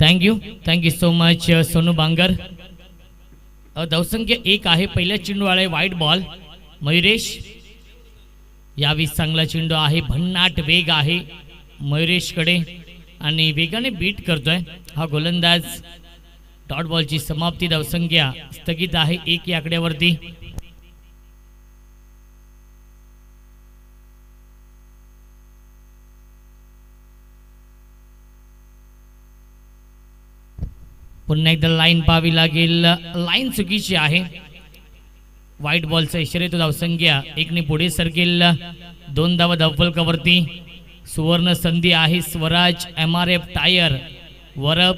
Thank you so much Sonu बांगर। धावसंख्या 1 आहे, पहिला चेंडू आलाय वाईट बॉल मयुरेश। यावी चांगला चेंडू आहे, भन्नाट वेग आहे मयुरेशकडे आणि वेगाने बीट करतोय हा गोलंदाज। डॉट बॉलची समाप्ती, धावसंख्या स्थगित आहे 1 या आकड्यावरती। पुन्हा एकदा लाईन पाहावी लागेल, लाईन चुकीची आहे। व्हाईट बॉलचा इशारा येतो, धावसंख्या 1 ने पुढे सरकेल। 2 धावा धावफलकावरती। सुवर्ण संधी आहे, Swaraj MRF tyre Varap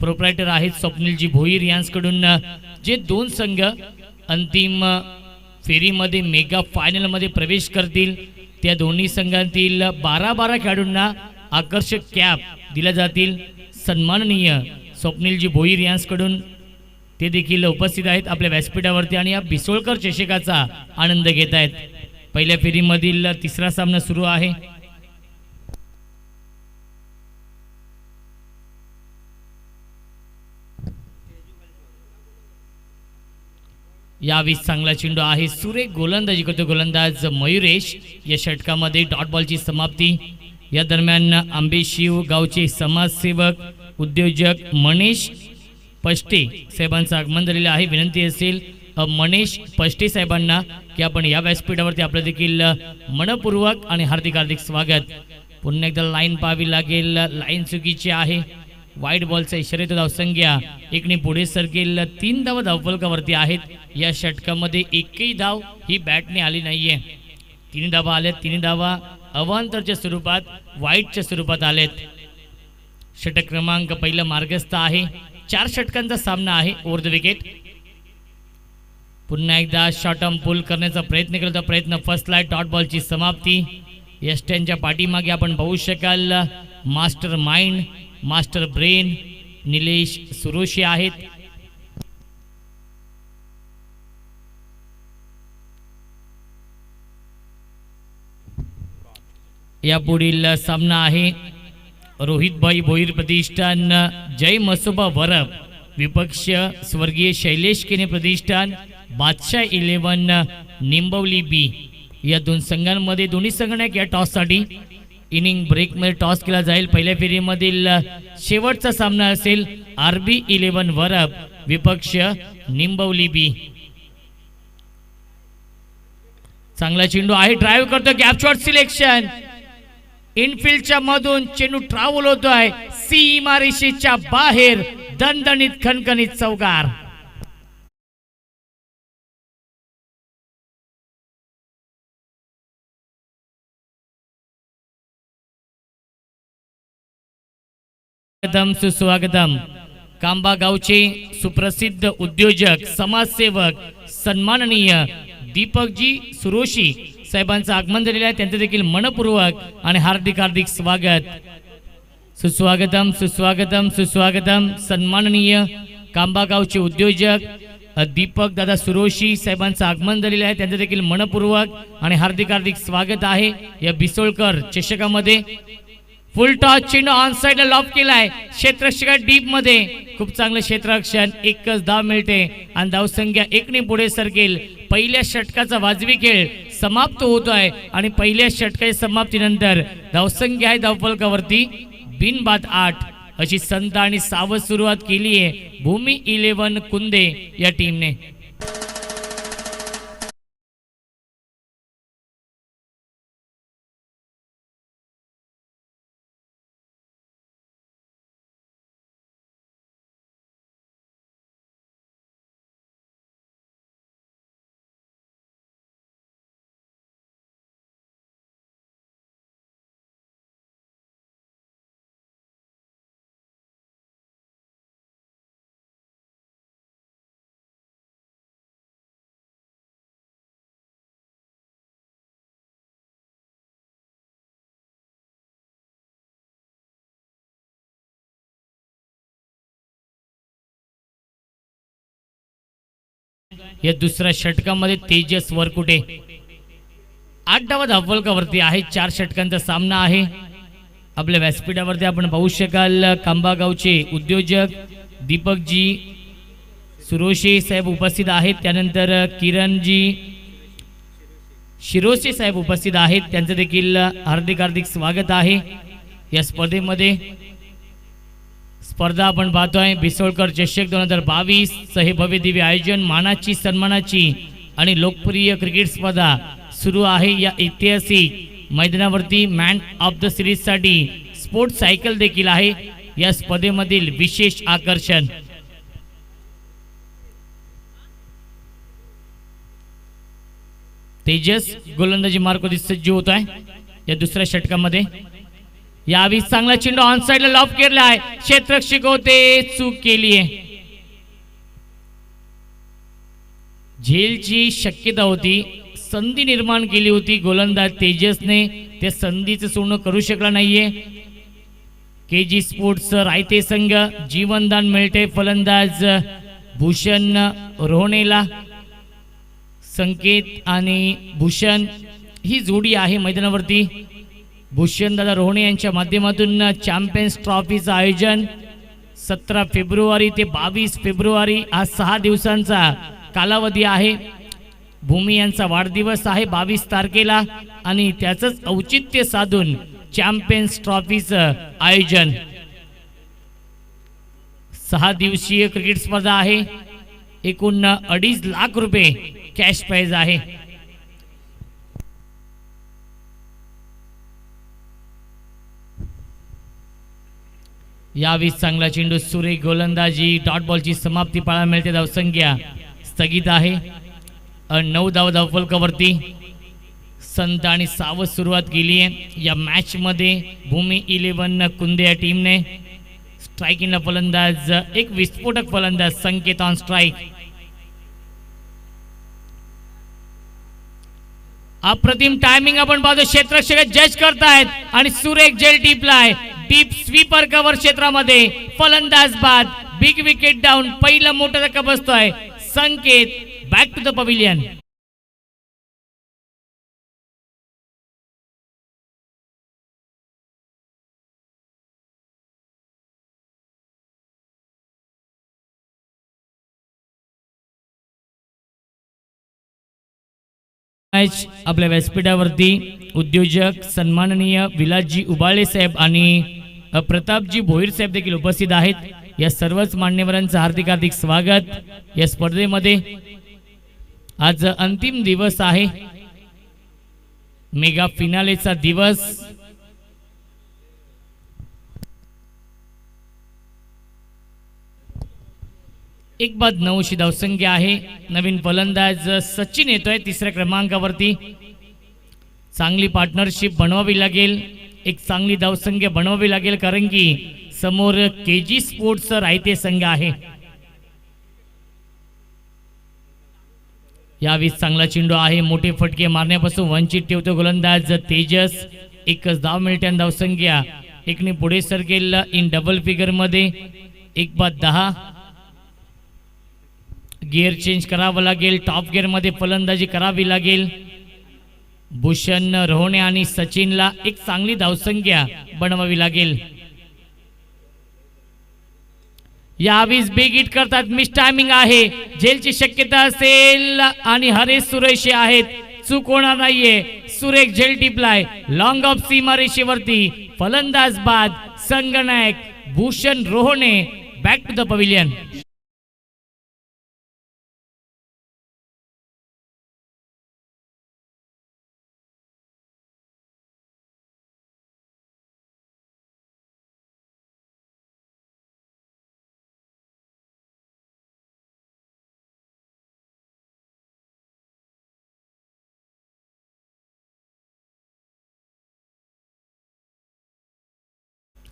proprietor आहेत स्वप्नीलजी भोईर यांच्याकडून। जे 2 संघ अंतिम फेरीमध्ये मेगा फायनलमध्ये प्रवेश करतील त्या दोन्ही संघातील 12 खेळाडूंना आकर्षक कॅप दिल्या जातील। सन्माननीय स्वप्नीलजी भोईर यांच्याकडून ते देखील उपस्थित आहेत आपल्या व्यासपीठावरती आणि या बिसोळकर चषकाचा आनंद घेत आहेत। पहिल्या फेरीमधील 3रा सामना सुरू आहे। यावेळी चांगला चेंडू आहे, सुरेख गोलंदाजी करतो गोलंदाज मयुरेश। या षटकामध्ये डॉट बॉलची समाप्ती। या दरम्यान आंबेशिव गावचे समाजसेवक उद्योजक मनीष पष्टे साहेबांचं आगमन झालेलं आहे। विनंती असेल मनीष पष्टे साहेबांना की आपण या व्यासपीठावरती आपलं देखील मनपूर्वक आणि हार्दिक स्वागत। पुन्हा एकदा लाईन पाहावी लागेल, लाईन चुकीची आहे। वाईट बॉलचा इशारा येतो, धावसंख्या 1 ने पुढे सरकेल। 3 धावा धावफलकावरती आहेत। या षटकामध्ये एकही धाव ही बॅटने आली नाहीये। 3 धावा आल्यात, 3 धावा अवांतरच्या स्वरूपात वाईटच्या स्वरूपात आलेत। षटक क्रमांक पहिला मार्गस्थ आहे। 4 षटकांचा सामना आहे ओव्हर द विकेट। पुन्हा एकदा शॉर्ट आर्म पुल करण्याचा प्रयत्न केला, प्रयत्न फसलाय। डॉट बॉलची समाप्ती। यष्ट्यांच्या पाठीमागे आपण पाहू शकाल master mind master brain Nilesh Suroshi आहेत। या पुढील सामना आहे रोहित भाई भोईर प्रतिष्ठान जय मसोबा वरप विपक्ष स्वर्गीय शैलेश केने प्रतिष्ठान बादशाह 11 निंबवली बी। या 2 संघांमध्ये दोन्ही संघटक या टॉससाठी इनिंग ब्रेकमध्ये टॉस केला जाईल। पहिल्या फेरीमधील शेवटचा सामना असेल RB 11 वरप विपक्ष निंबवली बी। चांगला चेंडू आहे, ड्राइव्ह करतो, गॅप शॉट सिलेक्शन। इनफिल्डच्या मधून चेंडू ट्रॅव्हल होतोय सीमारेषेच्या बाहेर, दणदणीत खणखणीत चौकार। सुस्वागतम कांबा गावचे सुप्रसिद्ध उद्योजक समाजसेवक सन्माननीय दीपकजी सुरोशी साहेबांचं आगमन झालेलं आहे। त्यांचं देखील मनपूर्वक आणि हार्दिक स्वागत। सुस्वागतम सुस्वागतम सुस्वागतम। सन्माननीय कांबा गावचे उद्योजक दीपक दादा सुरोशी साहेबांचं आगमन झालेलं आहे। त्यांचं देखील मनपूर्वक आणि हार्दिक स्वागत आहे। या बिसोळकर चषकामध्ये फुल टॉस चेंडू ऑन साइडला लॉफ केलाय, क्षेत्ररक्षक डीप मध्ये खूप चांगलं क्षेत्ररक्षण। 1च धाव मिळते आणि धावसंख्या 1 ने पुढे सरकेल। पहिल्या षटकाचा वाजवी खेळ समाप्त होतोय आणि पहिल्या षटकाच्या समाप्तीनंतर धावसंख्या आहे धावफलकावरती बिनबाद 8 अशी संत आणि सावध सुरुवात केली आहे भूमी 11 कुंदे या टीमने। या दुसऱ्या षटकामध्ये तेजस वरकुटे 8 धावा धावफलकावरती आहे। 4 षटकांचा सामना आहे। आपल्या व्यासपीठावरती आपण पाहू शकाल खांबा गावचे उद्योजक दीपकजी सुरोशे साहेब उपस्थित आहेत. त्यानंतर किरणजी शिरोसे साहेब उपस्थित आहेत. त्यांचं देखील हार्दिक हार्दिक स्वागत आहे या स्पर्धेमध्ये. स्पर्धा आपण पाहतोय बिसोळकर चषक 2022 हे भव्य दिव्य आयोजन मानाची सन्मानाची आणि लोकप्रिय क्रिकेट स्पर्धा सुरू आहे. या ऐतिहासिक मैदानावरती मॅन ऑफ द सिरीज साठी स्पोर्ट्स सायकल देखील आहे. या स्पर्धेमधील विशेष आकर्षण तेजस गोलंदाजी मार्गवरती सज्ज होत आहे या दुसऱ्या षटकामध्ये. यावी चांगला चेंडू ऑन साइडला लॉफ केला आहे. क्षेत्ररक्षक होते चूक केली आहे. झेलची शक्यता होती संधी निर्माण केली होती गोलंदाज तेजसने. त्या संधीचं सोडणं करू शकला नाहीये. केजी स्पोर्ट्स रायते संघ जीवनदान मिळते फलंदाज भूषण रोहणेला. संकेत आणि भूषण ही जोडी आहे मैदानावरती. भूषण दादा रोहणे यांच्या माध्यमातून चॅम्पियन्स ट्रॉफीचं आयोजन 17 फेब्रुवारी ते 22 फेब्रुवारी हा 6 दिवसांचा कालावधी आहे. भूमी यांचा वाढदिवस आहे 22 तारखेला आणि त्याचंच औचित्य साधून चॅम्पियन्स ट्रॉफीचं आयोजन. 6 दिवसीय क्रिकेट स्पर्धा आहे. एकूण 2.5 लाख रुपये कॅश प्राइज आहे. यावेळी चांगला चेंडू सुरेख गोलंदाजी डॉट बॉलची समाप्ती पाहायला मिळते. धावसंख्या स्थगित आहे. 9 धावफलकावरती संत आणि सावध सुरुवात केली आहे या मॅच मध्ये. भूमी 11 कुंदे या टीमने. स्ट्रायकिंगला फलंदाज एक विस्फोटक फलंदाज संकेत ऑन स्ट्राइक. अप्रतिम टायमिंग आपण पाहतो. क्षेत्ररक्षक जज करतायत आणि सुरेख जेल टिपलाय. डीप स्वीपर कव्हर क्षेत्रामध्ये फलंदाज बाद. Big wicket down. पहिला मोठा धक्का बसतोय. संकेत बॅक टू द पवेलियन. आपल्या व्यासपीठावरती उद्योजक सन्माननीय विलासजी उबाळे साहेब आणि प्रतापजी भोईर साहेब देखील उपस्थित आहेत. या सर्वच मान्यवरांचं हार्दिक हार्दिक स्वागत या स्पर्धेमध्ये. आज अंतिम दिवस आहे मेगा फिनालेचा दिवस. एक बाद 9 धावसंख्या आहे. नवीन फलंदाज सचिन येतोय 3ऱ्या क्रमांकावरती. चांगली पार्टनरशिप बनवावी लागेल. एक चांगली धावसंख्या बनवावी लागेल कारण की समोर केजी स्पोर्ट्स रायते संघ आहे. यावेळी चांगला चेंडू आहे. मोठे फटके मारण्यापासून वंचित ठेवतो गोलंदाज तेजस. एकच धाव मिळते. धावसंख्या एकने पुढे सरकेल इन डबल फिगर मध्ये. 1 बाद 10. गिअर चेंज करावं लागेल. टॉप गिअर मध्ये फलंदाजी करावी लागेल. भूषण रोहणे आणि सचिनला एक चांगली धावसंख्या बनवावी लागेल. यावेळी बिग हिट करतात. मिस टायमिंग आहे. झेलची शक्यता असेल आणि हरेश सुरेशे आहेत. चूक होणार नाहीये. सुरेख झेल टिपलाय. लॉंग ऑफ सीमारेषेवरती फलंदाज बाद. संगनायक Bhushan Rohane back to the pavilion.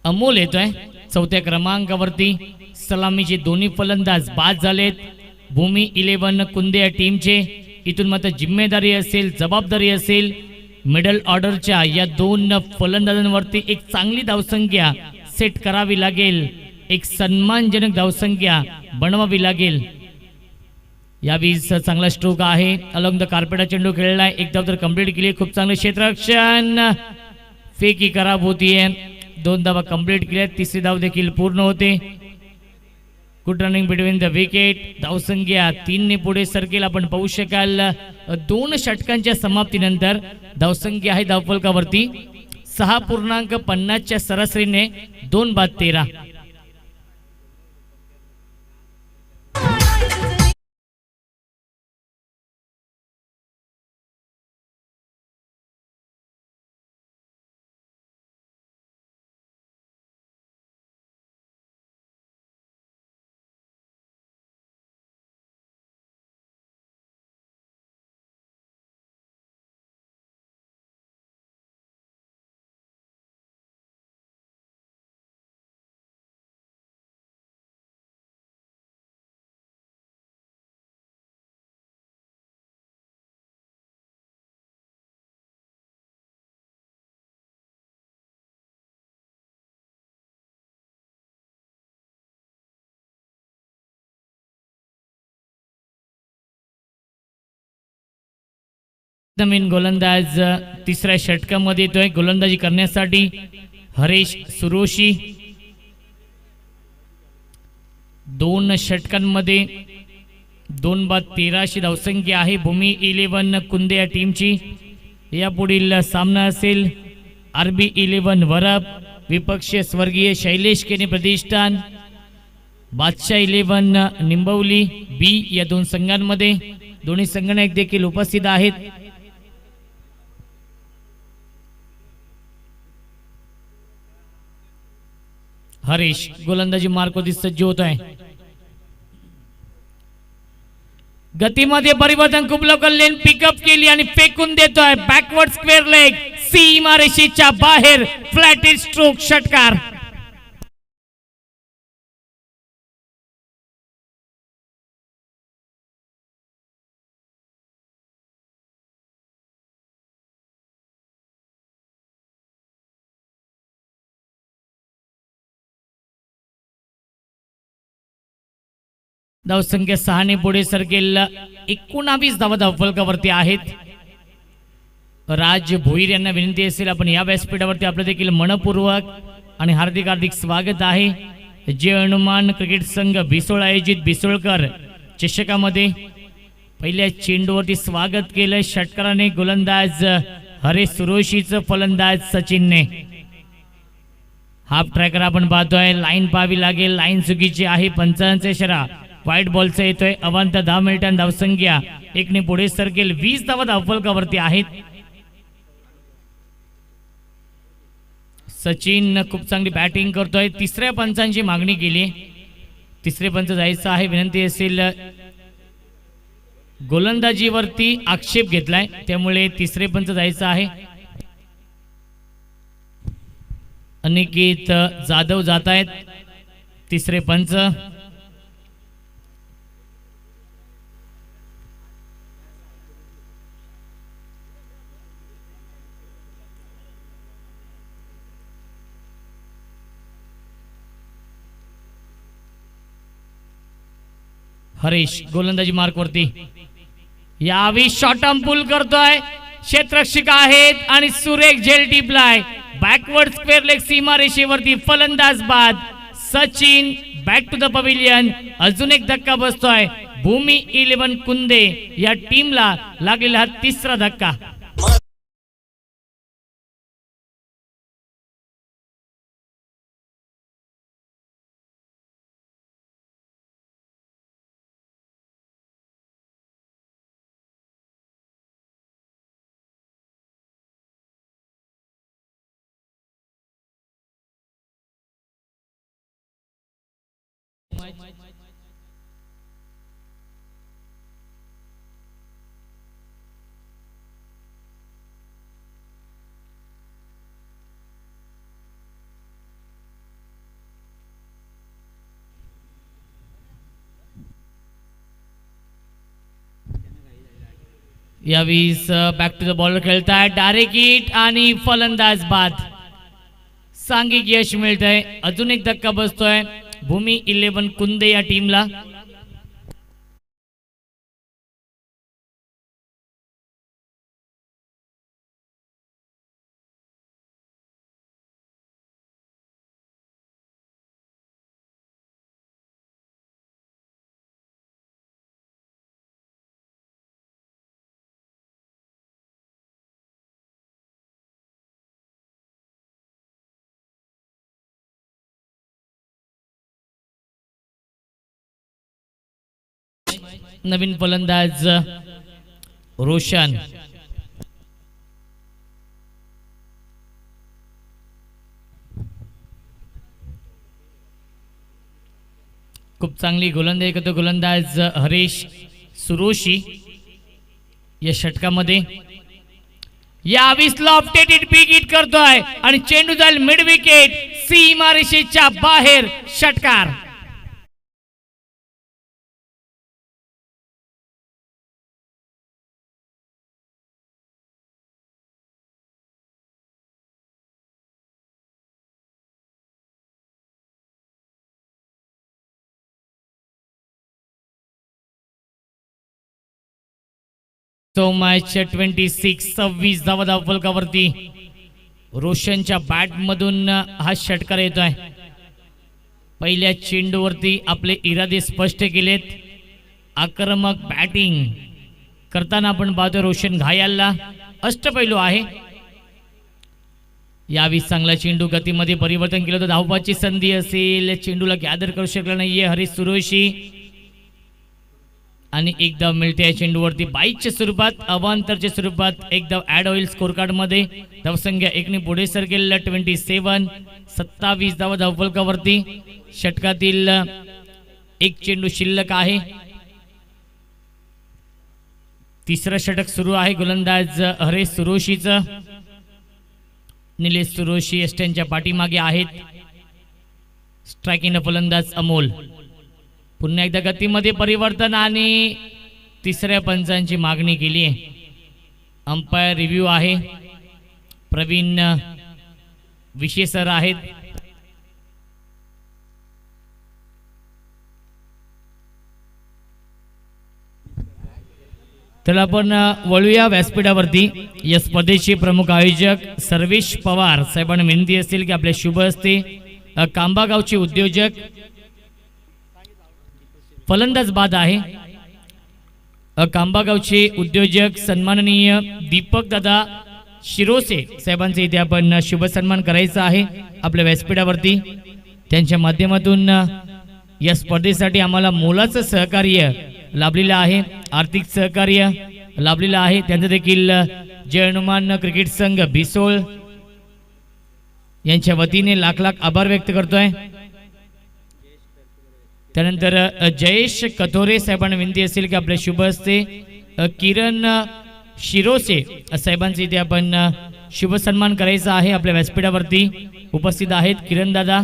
Amol येतोय 4थ्या क्रमांकावरती. सलामीचे दोन्ही फलंदाज बाद झालेत. भूमी 11 कुंदे या टीमचे. इथून मात्र जिम्मेदारी असेल जबाबदारी असेल मिडल ऑर्डरच्या या 2 फलंदाजांवरती एक चांगली धावसंख्या सेट करावी लागेल. एक सन्मानजनक धावसंख्या बनवावी लागेल. यावेळी चांगला स्ट्रोक आहे. अलॉंग द कार्पेटा चेंडू खेळलाय. एक धाव तर कंप्लीट केली. खूप चांगले क्षेत्ररक्षण. फेकी खराब होतीये. 2 धावा कंप्लीट केल्या, तिसरी धाव देखील पूर्ण होते. Good running between the wicket. धावसंख्या 3 ने पुढे सरकेल. आपण पाहू शकाल 2 षटकांच्या समाप्तीनंतर धावसंख्या आहे धावफलकावरती 6.50 च्या सरासरीने 2 बाद 13. नवीन गोलंदाज तिसऱ्या षटकामध्ये येतोय गोलंदाजी करण्यासाठी हरेश सुरोशी. 2 षटकांमध्ये 2 बाद 13 अशी धावसंख्या आहे भूमी 11 कुंदे या टीमची. यापुढील सामना असेल RB 11 वरप विपक्षीय स्वर्गीय शैलेश केने प्रतिष्ठान, बादशाह 11 निंबवली बी या 2 संघांमध्ये. दोन्ही संघनायक देखील उपस्थित आहेत. हरीश गोलंदाजी मार्कवरती सज्ज होत आहे. गतीमध्ये परिवर्तन खूप लवकर लेन पिकअप केली आणि फेकून देतोय बॅकवर्ड स्क्वेअर लेग सीमारेषेच्या बाहेर फ्लॅट स्ट्रोक षटकार. धावसंख्या 6 ने पुढे सरकेल. 19 धावा धावफलकावरती आहेत. राज भोईर यांना विनंती असेल आपण या व्यासपीठावरती आपलं देखील मनपूर्वक आणि हार्दिक हार्दिक स्वागत आहे. जय हनुमान क्रिकेट संघ बिसोळ आयोजित बिसोळकर चषकामध्ये पहिल्या चेंडूवरती स्वागत केलं षटकाराने गोलंदाज हरेश सुरोशीचं, फलंदाज सचिनने. हाफ ट्रॅकर आपण पाहतोय. लाईन पाहावी लागेल, लाईन चुकीची आहे. पंचांचा इशारा व्हाईट बॉलचा येतोय. अवांतर 10 मिनिटां धावसंख्या 1 ने पुढे सरकेल. 20 धावा धावफलकावरती आहेत. सचिन खूप चांगली बॅटिंग करतोय. तिसऱ्या पंचांची मागणी केली. तिसरे पंच जायचं आहे. विनंती असेल गोलंदाजीवरती आक्षेप घेतलाय त्यामुळे तिसरे पंच जायचं आहे. अनिकेत जाधव जात आहेत तिसरे पंच. हरीश गोलंदाजी मार्कवरती यावी शॉर्ट आर्म पुल करतोय. क्षेत्ररक्षक आहेत आणि सुरेख झेल टिपलाय. बॅकवर्ड स्क्वेअर लेग सीमारेषेवरती फलंदाज बाद. Sachin back to the pavilion. अजून एक धक्का बसतोय भूमी 11 कुंदे या टीमला लागलेला हा तिसरा धक्का. यावीस बॅक टू द बॉलर खेळताय. डायरेक्ट हिट आणि फलंदाज बाद. सांघिक यश मिळतंय. अजून एक धक्का बसतोय भूमी 11 कुंदे या टीमला. नवीन फलंदाज रोशन. खूप चांगली गोलंदाजी करतो गोलंदाज हरीश सुरोशी या षटकामध्ये. या 20 लॉफ्टेड हिट बिग हिट करतोय आणि चेंडू जाईल मिड विकेट सीमारेषेच्या बाहेर. षटकार. तो मॅच 26 धावा धावफलकावरती. रोशनच्या बॅट मधून हा षटकार येतोय. पहिल्या चेंडूवरती आपले इरादे स्पष्ट केलेत. आक्रमक बॅटिंग करताना आपण पाहतो रोशन घायलला अष्टपैलू आहे. यावेळी चांगला चेंडू गतीमध्ये परिवर्तन केलं तर धावपाची संधी असेल. चेंडूला गॅदर करू शकला नाहीये हरीश सुरोशी आणि एक धाव मिळते या चेंडूवरती. 22च्या स्वरूपात अवांतरच्या स्वरूपात एक धाव ऍड होईल स्कोर कार्ड मध्ये. धावसंख्या 1ने पुढे सरकेल. 27 धावा धावफलकावरती. षटकातील एक चेंडू शिल्लक आहे. तिसरं षटक सुरू आहे गोलंदाज हरीश सुरोशीचं. निलेश सुरोशी एस्टनच्या पाठीमागे आहेत. स्ट्रायकिंग फलंदाज अमोल. पुन्हा एकदा गतीमध्ये परिवर्तन आणि तिसऱ्या पंचांची मागणी केली आहे. अंपायर रिव्ह्यू आहे. प्रवीण विशे सर आहेत. तर आपण वळूया व्यासपीठावरती. या स्पर्धेचे प्रमुख आयोजक सर्वेश पवार साहेबांना विनंती असतील की आपल्या शुभ हस्ते कांबा गावचे उद्योजक फलंदाज बाद आहे. कांबा गावचे उद्योजक सन्माननीय दीपक दादा शिरोसे साहेबांचे इथे आपण शुभ सन्मान करायचा आहे आपल्या व्यासपीठावरती. त्यांच्या माध्यमातून या स्पर्धेसाठी आम्हाला मोलाचं सहकार्य लाभलेलं आहे. आर्थिक सहकार्य लाभलेलं आहे. त्यांचं देखील जय हनुमान क्रिकेट संघ भिसोळ यांच्या वतीने लाख लाख आभार व्यक्त करतोय. त्यानंतर जयेश कथोरे साहेबांना विनंती असेल की आपल्या शुभ हस्ते किरण शिरोसे साहेबांचे इथे आपण शुभ सन्मान करायचा आहे आपल्या व्यासपीठावरती. उपस्थित आहेत किरण दादा.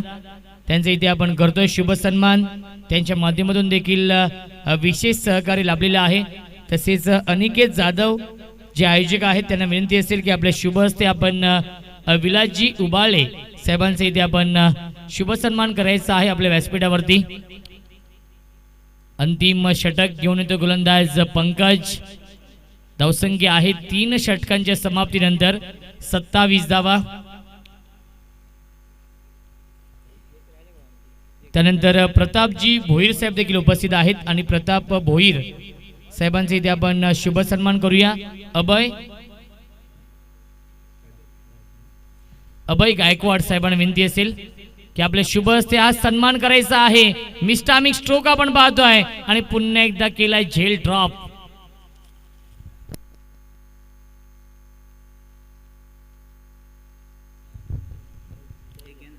त्यांचे इथे आपण करतोय शुभ सन्मान. त्यांच्या माध्यमातून देखील विशेष सहकार्य लाभलेलं आहे. तसेच अनिकेत जाधव जे आयोजक आहेत त्यांना विनंती असेल की आपल्या शुभ हस्ते आपण विलासजी उबाळे साहेबांचे इथे आपण शुभ सन्मान करायचा आहे आपल्या व्यासपीठावरती. अंतिम षटक घेऊन येतो गोलंदाज पंकज. धावसंख्या आहे 3 षटकांच्या समाप्तीनंतर 27 धावा. त्यानंतर प्रतापजी भोईर साहेब देखील उपस्थित आहेत आणि प्रताप भोईर साहेबांचे इथे आपण शुभ सन्मान करूया. अभय गायकवाड साहेबांना विनंती असेल की आपल्या शुभ हस्ते आज सन्मान करायचा आहे. मिस्टामिक स्ट्रोक आपण पाहतोय आणि पुन्हा एकदा केलाय झेल ड्रॉप.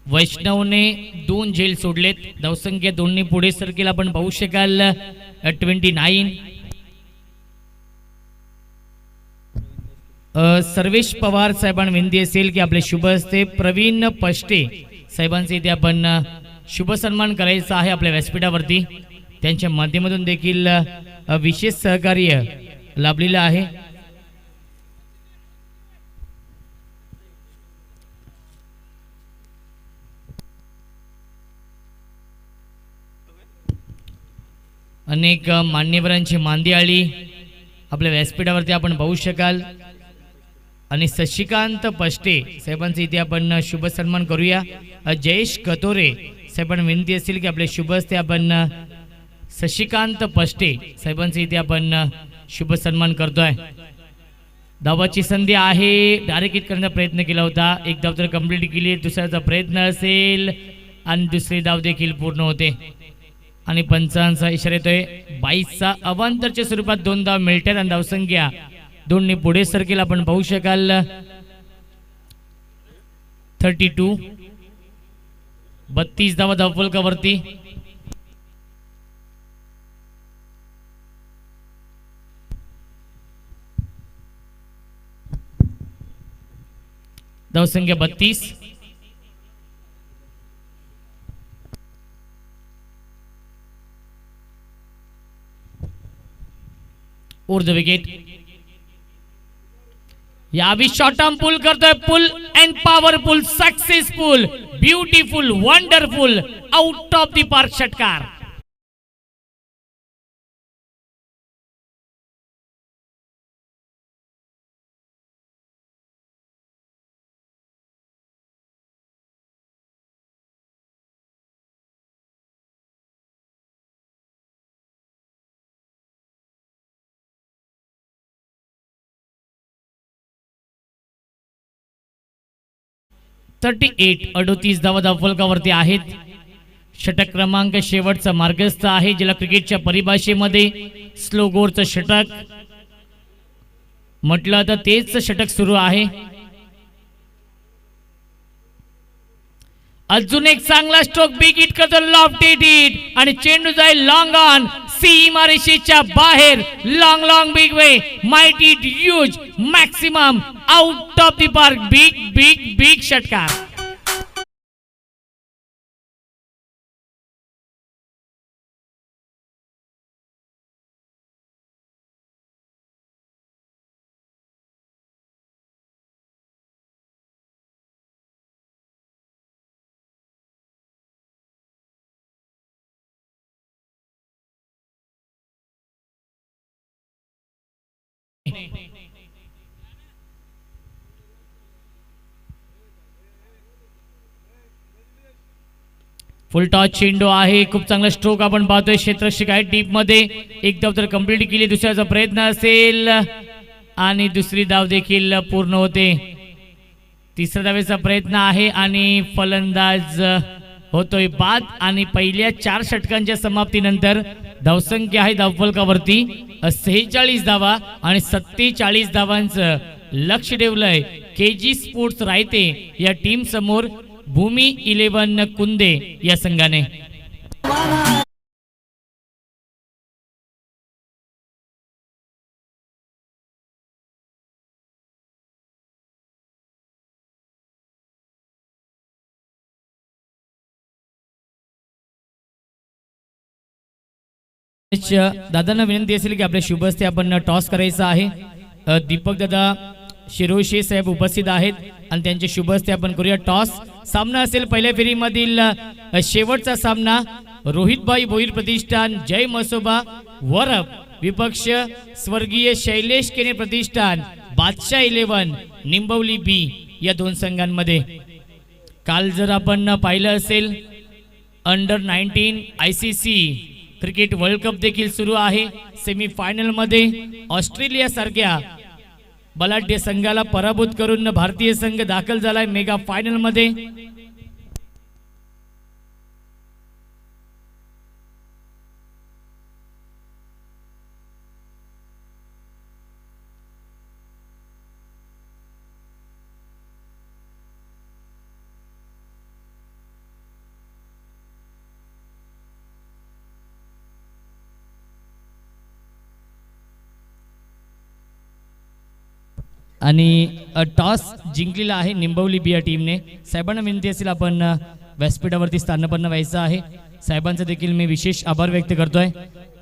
वैष्णवने 2 झेल सोडलेत. धावसंख्या 2ने पुढे सरकेल आपण पाहू शकाल 29. सर्वेश पवार साहेबांना विनंती असेल की आपले शुभ हस्ते प्रवीण पष्टे साहेबांचे इथे आपण शुभ सन्मान करायचा आहे आपल्या व्यासपीठावरती. त्यांच्या माध्यमातून देखील विशेष सहकार्य लाभलेलं आहे. अनेक मान्यवरांची मांदियाळी आपल्या व्यासपीठावरती आपण पाहू शकाल आणि शशिकांत पष्टे साहेबांचे इथे आपण शुभ सन्मान करूया. जयेश कतोरे साहेबांना विनंती असेल की आपले शुभ हस्ते आपण शशिकांत पष्टे साहेबांचे इथे आपण शुभ सन्मान करतोय. धावाची संधी आहे. डायरेक्ट हिट करण्याचा प्रयत्न केला होता. एक धाव तर कंप्लीट केली. दुसऱ्याचा प्रयत्न असेल आणि दुसरी धाव देखील पूर्ण होते. आणि पंचांचा इशारा येतोय 22चा अवांतरच्या स्वरूपात 2 धाव मिळतात आणि धावसंख्या 2 पुढे सरकेल आपण पाहू शकाल 32 32 धावा धावफलकावरती धावसंख्या 32 ओव्हर द विकेट यावी शॉर्ट आर्म पुल करतोय pull and powerful successful beautiful wonderful out of the park षटकार (38) 38 धावा धावफलकावरती आहेत. षटक क्रमांक शेवटचा मार्गस्थ आहे ज्याला क्रिकेटच्या परिभाषेमध्ये स्लो गोरचं षटक म्हटलं तर तेच षटक सुरू आहे. अजून एक चांगला स्ट्रोक बिग हिट करतो लॉफ्ट हिट आणि चेंडू जाईल लॉंग ऑन सीमारेषेच्या बाहेर long long big way might hit huge maximum out of the park big big big षटकार. फुल टॉस चेंडू आहे. खूप चांगला स्ट्रोक आपण पाहतोय क्षेत्ररक्षक आहे डीप मध्ये. एक धाव तर कंप्लीट केली. दुसऱ्याचा प्रयत्न असेल आणि दुसरी धाव देखील पूर्ण होते. तिसऱ्या धावेचा प्रयत्न आहे आणि फलंदाज होतोय बाद आणि पहिल्या 4 षटकांच्या समाप्तीनंतर धावसंख्या आहे धावफलकावरती 46 धावा आणि 47 धावांचं लक्ष ठेवलंय केजी स्पोर्ट्स रायते या टीम समोर भूमी 11 कुंदे या संघाने. दादांना विनंती असेल की आपल्या शुभ हस्ते आपण टॉस करायचा आहे. दीपक दादा शिरोशे साहेब उपस्थित आहेत आणि त्यांचे शुभ हस्ते आपण करूया टॉस. सामना असेल पहिल्या फेरीमधील शेवटचा सामना. रोहितभाई भोईर प्रतिष्ठान जय मसोबा वरप विपक्ष स्वर्गीय शैलेश केने प्रतिष्ठान बादशाह 11 निंबवली बी या 2 संघांमध्ये. काल जर आपण पाहिलं असेल under 19 ICC cricket world cup देखील सुरू आहे. सेमीफायनल मध्ये ऑस्ट्रेलिया सारख्या बलाढ्य संघाला पराभूत करून भारतीय संघ दाखल झालाय मेगा फायनल मध्ये. आणि टॉस जिंकलेला आहे निंबवली बी या टीमने. साहेबांना विनंती असेल आपण व्यासपीठावरती स्थानपन्न व्हायचं आहे. साहेबांचा देखील मी विशेष आभार व्यक्त करतोय.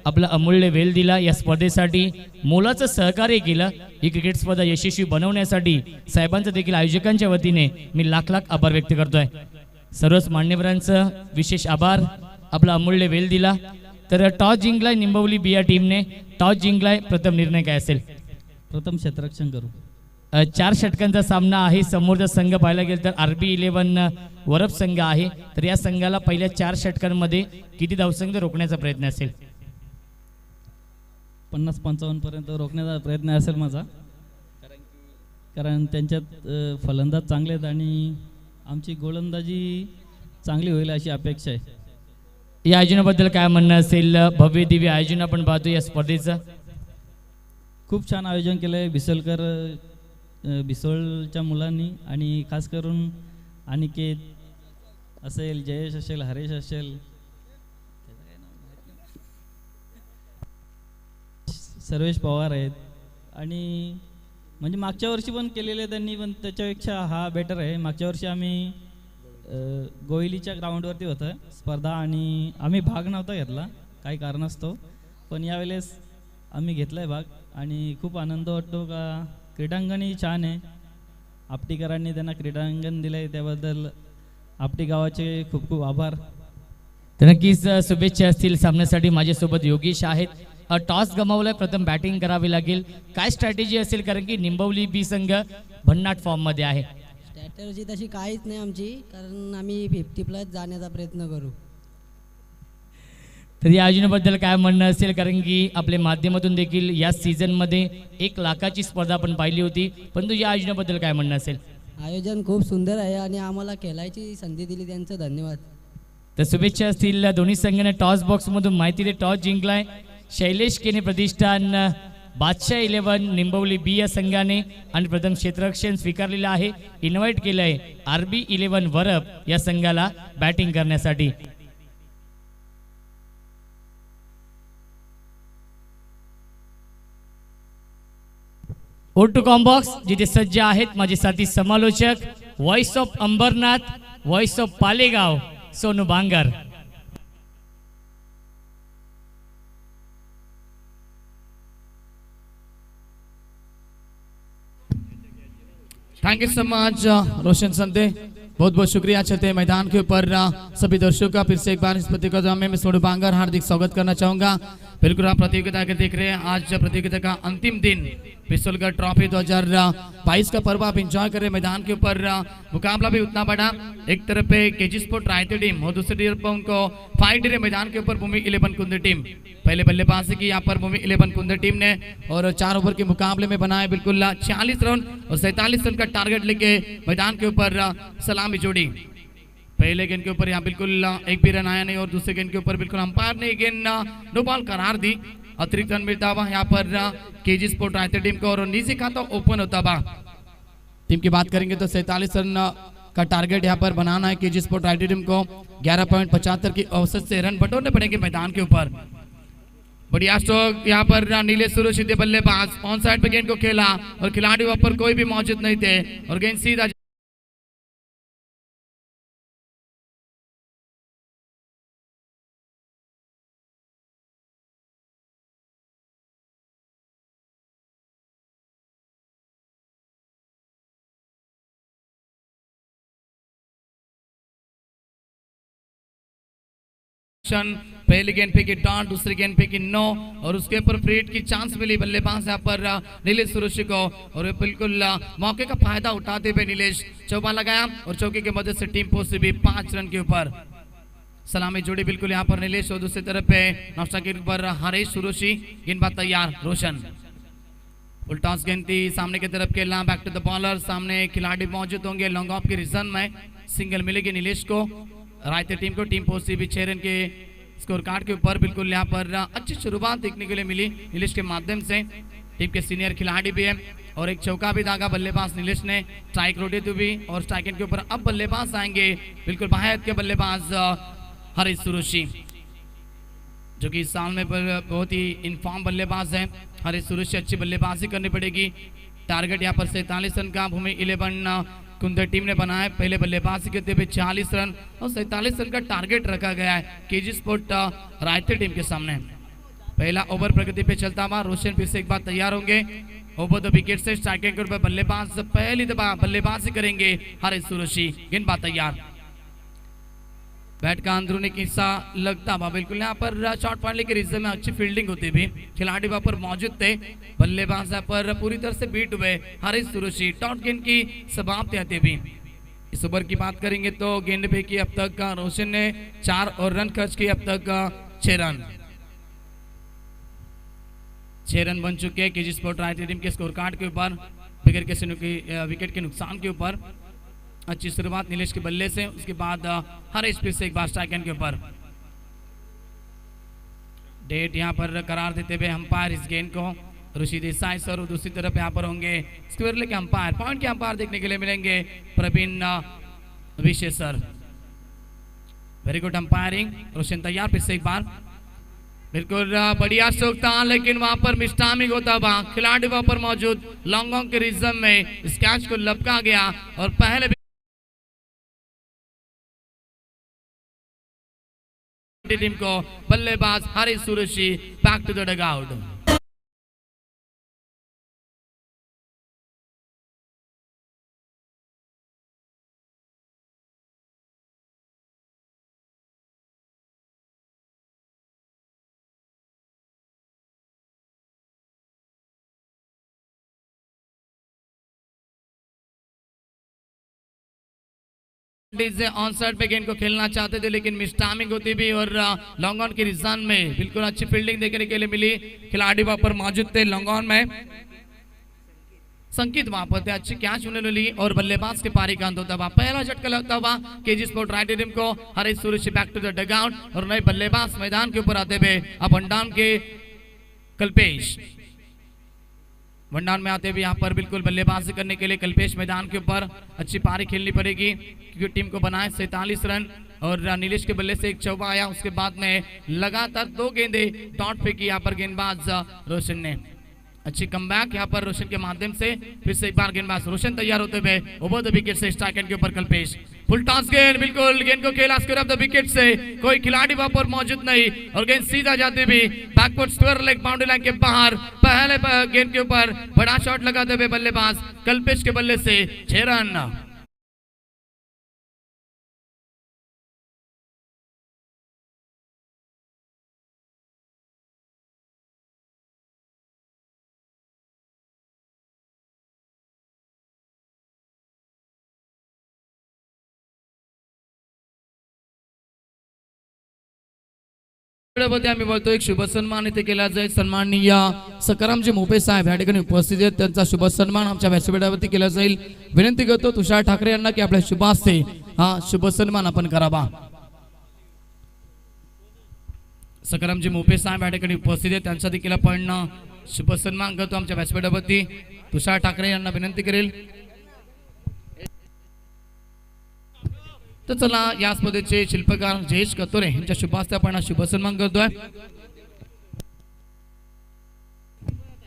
आपला अमूल्य वेळ दिला या स्पर्धेसाठी मोलाचं सहकार्य केलं. ही क्रिकेट स्पर्धा यशस्वी बनवण्यासाठी साहेबांचं देखील आयोजकांच्या वतीने मी लाख लाख आभार व्यक्त करतोय. सर्वच मान्यवरांचं विशेष आभार. आपला अमूल्य वेळ दिला. तर टॉस जिंकलाय निंबवली बी या टीमने. टॉस जिंकलाय. प्रथम निर्णय काय असेल? प्रथम क्षेत्ररक्षण करू. 4 षटकांचा सामना आहे. समोरचा संघ पाहायला गेलं तर RB 11 वरप संघ आहे. तर या संघाला पहिल्या 4 षटकांमध्ये किती धावसंख्या रोखण्याचा प्रयत्न असेल? 50-55 पर्यंत रोखण्याचा प्रयत्न असेल माझा. कारण त्यांच्यात फलंदाज चांगले आहेत आणि आमची गोलंदाजी चांगली होईल अशी अपेक्षा आहे. या आयोजनाबद्दल काय म्हणणं असेल? भव्य दिव्य आयोजन आपण पाहतो या स्पर्धेचं. खूप छान आयोजन केलं आहे बिसोळच्या मुलांनी, आणि खास करून अनिकेत असेल, जयेश असेल, हरेश असेल, सर्वेश पवार आहेत. आणि म्हणजे मागच्या वर्षी पण केलेले त्यांनी, पण त्याच्यापेक्षा हा बेटर आहे. मागच्या वर्षी आम्ही गोयलीच्या ग्राउंडवरती होतं स्पर्धा, आणि आम्ही भाग नव्हता घेतला काही कारणास्तव, पण यावेळेस आम्ही घेतला आहे भाग आणि खूप आनंद वाटतो का क्रीडांगणही छान आहे. आपटीकरांनी त्यांना क्रीडांगण दिलं आहे, त्याबद्दल आपटी गावाचे खूप खूप आभार. तर नक्कीच शुभेच्छा असतील सामन्यासाठी. माझ्यासोबत योगेश आहेत. टॉस गमावलाय, प्रथम बॅटिंग करावी लागेल. काय स्ट्रॅटेजी असेल, कारण की निंबवली बी संघ भन्नाट फॉर्ममध्ये आहे? स्ट्रॅटर्जी तशी काहीच नाही आमची, कारण आम्ही 50+ जाण्याचा प्रयत्न करू. तर या आयोजनाबद्दल काय म्हणणं असेल, कारण की आपल्या माध्यमातून देखील या सीझनमध्ये 1 लाखाची स्पर्धा आपण पाहिली होती, परंतु या आयोजनाबद्दल काय म्हणणं असेल? आयोजन खूप सुंदर आहे आणि आम्हाला खेळायची संधी दिली, त्यांचं धन्यवाद. तर शुभेच्छा असतील. दोन्ही संघाने टॉस बॉक्समधून माहितीने टॉस जिंकलाय. शैलेश केने प्रतिष्ठान बादशाह 11 निंबवली बी या संघाने, आणि प्रथम क्षेत्ररक्षण स्वीकारलेलं आहे. इन्व्हाइट केलं आहे RB 11 वरप या संघाला बॅटिंग करण्यासाठी. O2 कॉम्बॉक्स जिथे सज्ज आहेत माझे साथी समालोचक, voice of Ambarnath, voice of Palegaon, Sonu Bangar. Thank you so much Roshan Sante, बहुत बहुत शुक्रिया चलते मैदान के ऊपर सभी दर्शकों का फिर से एक बार इस प्रतियोगिता में मैं सोनू बांगर हार्दिक स्वागत करना चाहूंगा. बिल्कुल आप प्रतियोगिता के देख रहे हैं, आज प्रतियोगिता का अंतिम दिन पिस्तौलगढ़ ट्रॉफी 2022 का पर्व आप एंजॉय कर रहे हैं. मैदान के ऊपर मुकाबला भी उतना बड़ा, एक तरफ पे केजी स्पोर्ट रायते टीम और दूसरी तरफ उनको फाइट रहे मैदान के ऊपर भूमि 11 कुंद टीम. पहले बल्लेबाजी की यहाँ पर भूमि 11 कुंद टीम ने, और 4 ओवर के मुकाबले में बनाए बिल्कुल 46 रन और 47 रन का टारगेट लेके मैदान के ऊपर सलामी जोड़ी. पहले गेंद के ऊपर यहाँ बिल्कुल एक भी रन आया नहीं, और दूसरे गेंद के ऊपर बिल्कुल अंपायर ने गेंद नो बॉल करार दी. अतिरिक्त रन मिलता हुआ यहाँ पर केजी स्पोर्ट रायते टीम को, और नीचे खाता ओपन होता हुआ टीम की बात करेंगे तो 47 रन का टारगेट यहाँ पर बनाना है केजी स्पोर्ट रायते टीम को. 11.75 की औसत से रन बटोरने पड़ेंगे मैदान के ऊपर. बढ़िया स्ट्रोक यहाँ पर नीलेश सुरेश सीधे बल्लेबाज ऑन साइड पे गेंद को खेला, और खिलाड़ी वहां पर कोई भी मौजूद नहीं थे, और गेंद सीधा पहली गेंद पे की डॉट, दूसरी गेंद पे की 9, और उसके ऊपर फ्रीट की चांस मिली बल्लेबाज यहाँ पर नीलेश सुरेश को, और बिल्कुल मौके का फायदा उठाते हुए नीलेश चौका लगाया, और चौके की मदद से टीम पहुंची भी 5 रन के ऊपर. सलामी जोड़ी बिल्कुल यहाँ पर नीलेश, और दूसरी तरफ पे नौशा के ऊपर हरेश सुरेशी. गेंदबाज तैयार रोशन, उल्टास गेंद थी सामने की तरफ खेलना, बैक टू द बॉलर. सामने खिलाड़ी मौजूद होंगे लॉन्ग ऑफ की रिजन में. सिंगल मिलेगी नीलेश को, रायते टीम को. टीम पहुंची भी 6 रन के स्कोर कार्ड के ऊपर. बिल्कुल यहाँ पर अच्छी शुरुआत देखने के लिए मिली नीलेश के माध्यम से. टीम के सीनियर खिलाड़ी भी है, और एक चौका भी दागा बल्लेबाज नीलेश ने. स्ट्राइक रोटेटिव भी, और स्ट्राइक के ऊपर अब बल्लेबाज आएंगे बिल्कुल बाहर के बल्लेबाज हरीश सुरुशी, जो कि इस साल में बहुत ही इनफॉर्म बल्लेबाज है. हरीश सुरुशी अच्छी बल्लेबाजी करनी पड़ेगी. टारगेट यहाँ पर 47 रन का भूमि 11 कुंदर टीम ने बनाया. पहले बल्लेबाजी करते हुए 46 रन और 47 रन का टारगेट रखा गया है केजी स्पोर्ट रायते टीम के सामने. पहला ओवर प्रगति पे चलता हुआ. रोशन फिर से एक बार तैयार होंगे. ओवर द विकेट से स्ट्राइकिंग के ऊपर बल्लेबाज पहली दफा बल्लेबाजी करेंगे हरीश सुरेशी. गेंदबाज तैयार, बैट का अंदरूनी हिस्सा लगता हुआ. बिल्कुल यहाँ पर शॉर्ट पॉइंट लेके रिजर्व में अच्छी फील्डिंग होती भी, खिलाड़ी वहां पर मौजूद थे. बल्लेबाज यहाँ पर पूरी तरह से बीट हुए हरीश सुरेशी. टॉट गेंद की समाप्ति आती भी. इस ओवर की बात करेंगे तो गेंद फेंकी अब तक रोशन ने 4, और रन खर्च किए अब तक 6 रन. 6 रन बन चुके हैं केजी स्पोर्ट रायते टीम के स्कोर कार्ड के ऊपर, बगैर किसी विकेट के नुकसान के ऊपर. अच्छी शुरुआत नीलेश के बल्ले से, उसके बाद हरीश फिर से एक बार स्ट्राइक एंड के ऊपर. डेट यहाँ पर करार देते हुए अंपायर इस गेंद को ऋषि देसाई सर और दूसरी तरफ यहाँ पर होंगे स्क्वायर लेग के अंपायर, पॉइंट के अंपायर देखने के लिए मिलेंगे Praveen Vishesh sir. Very good umpiring. Roshan तैयार फिर से एक बार, बिल्कुल बढ़िया स्ट्रोक था, लेकिन वहां पर मिस्टामिंग होता हुआ खिलाड़ी वहां पर मौजूद लॉन्ग ऑन के रिज्म में इस कैच को लपका गया और पहले टीम को बल्लेबाज Harish Sureshi back to the dugout. On side पे गेंद को खेलना चाहते थे, लेकिन मिस टाइमिंग होती भी और लॉन्ग ऑन के रिजन में बिल्कुल अच्छी फील्डिंग देखने के लिए मिली। खिलाड़ी वहां पर मौजूद थे लॉन्ग ऑन में, संकेत वहां पर थे, अच्छी कैच उन्होंने ली और बल्लेबाज के पारी का अंत होता हुआ पहला झटका लगता हुआ केजी स्पोर्ट राइट टीम को Harish Sureshi back to the dugout और नए बल्लेबाज मैदान के ऊपर आते हुए अब वनडाउन के कल्पेश वनडाउन में आते हुए यहाँ पर बिल्कुल बल्लेबाजी करने के लिए कल्पेश मैदान के ऊपर अच्छी पारी खेलनी पड़ेगी क्योंकि टीम को बनाए 47 रन और नीलेश के बल्ले से एक चौका आया। उसके बाद में लगातार 2 गेंदे डॉट पे की यहाँ पर गेंदबाज रोशन ने अच्छी कमबैक यहाँ पर रोशन के माध्यम से फिर से एक बार गेंदबाज रोशन तैयार होते हुए ओवर द विकेट से स्ट्राइक एंड के ऊपर कल्पेश फुल टॉस गेंद, बिल्कुल गेंद को खेला स्क्वायर ऑफ द विकेट से, कोई खिलाड़ी वहां पर मौजूद नहीं और गेंद सीधा जाती भी backward square leg boundary line के बाहर। पहले गेंद के ऊपर बड़ा शॉट लगाते हुए बल्लेबाज कल्पेश के बल्ले से 6 रन। आम्ही बोलतो एक शुभ सन्मान इथे केला जाईल। सन्माननीय सकारामजी मोपे साहेब या ठिकाणी उपस्थित आहेत, त्यांचा शुभ सन्मान आमच्या व्यासपीठावरती केला जाईल। विनंती करतो तुषार ठाकरे यांना की आपल्या शुभ हस्ते हा शुभ सन्मान आपण करावा। सकारामजी मोपे साहेब या ठिकाणी उपस्थित आहेत, त्यांचा देखील आपण शुभ सन्मान करतो आमच्या व्यासपीठावरती। तुषार ठाकरे यांना विनंती करेल। तो चला या स्पर्धेचे शिल्पकार जयेश कतोरे यांच्या शुभ हस्ते आपण शुभ सन्मान करतोय।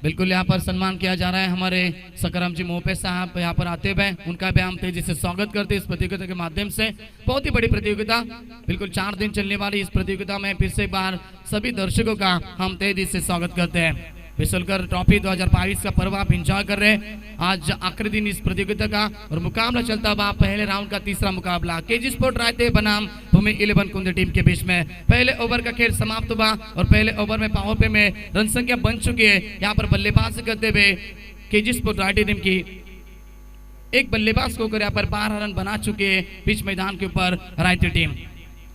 बिल्कुल यहाँ पर सम्मान किया जा रहा है। हमारे सकाराम जी मोपे साहब यहाँ पर आते हुए उनका भी हम तेजी से स्वागत करते हैं इस प्रतियोगिता के माध्यम से। बहुत ही बड़ी प्रतियोगिता, बिल्कुल 4 दिन चलने वाली इस प्रतियोगिता में फिर से एक बार सभी दर्शकों का हम तेजी से स्वागत करते हैं। विशुलकर ट्रॉफी 2022 का पर्व आप एंजॉय कर रहे हैं। आज आखिरी दिन इस प्रतियोगिता का और मुकाबला चलता हुआ पहले राउंड का तीसरा मुकाबला केजी स्पोर्ट रायते बनाम भूमि 11 कुंद टीम के बीच में पहले ओवर का खेल समाप्त हुआ और पहले ओवर में पावर पे में रन संख्या बन चुकी है। यहाँ पर बल्लेबाजी करते हुए केजी स्पोर्ट रायते टीम की एक बल्लेबाज को यहाँ पर 12 रन बना चुके हैं बीच मैदान के ऊपर रायते टीम।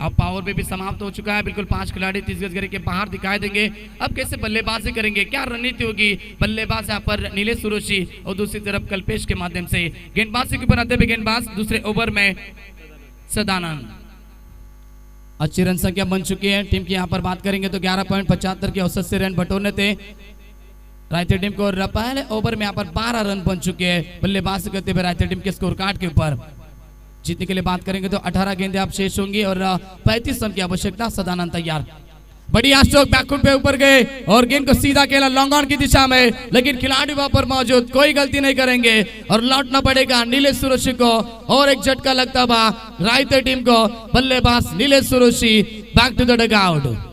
अब पावर पे भी समाप्त हो चुका है, बिल्कुल 5 खिलाड़ी 30 गज के बाहर दिखाई देंगे। अब कैसे बल्लेबाजी करेंगे, क्या रणनीति होगी। बल्लेबाज यहाँ पर नीलेश सुरोशी और दूसरी तरफ कल्पेश के माध्यम से गेंदबाजी के ऊपर आते हुए गेंदबाज दूसरे ओवर में सदानंद। अच्छी रन संख्या बन चुकी है टीम की। यहाँ पर बात करेंगे तो 11.75 के औसत से रन बटोरने थे रायते टीम को। पहले ओवर में यहाँ पर 12 रन बन चुके हैं बल्लेबाजी करते हुए रायते टीम के स्कोर कार्ड के ऊपर। जीतने के लिए बात करेंगे तो 18 गेंदें अब शेष होंगी और 35 रन की आवश्यकता। सदानंद तैयार, बढ़िया स्ट्रोक बैकफुट पे ऊपर गए और गेंद को सीधा खेला लॉन्ग ऑन की दिशा में, लेकिन खिलाड़ी वहां पर मौजूद कोई गलती नहीं करेंगे और लौटना पड़ेगा नीलेश सुरोशी को। और एक झटका लगता हुआ रायते टीम को, बल्लेबाज Nilesh Suroshi back to the dugout.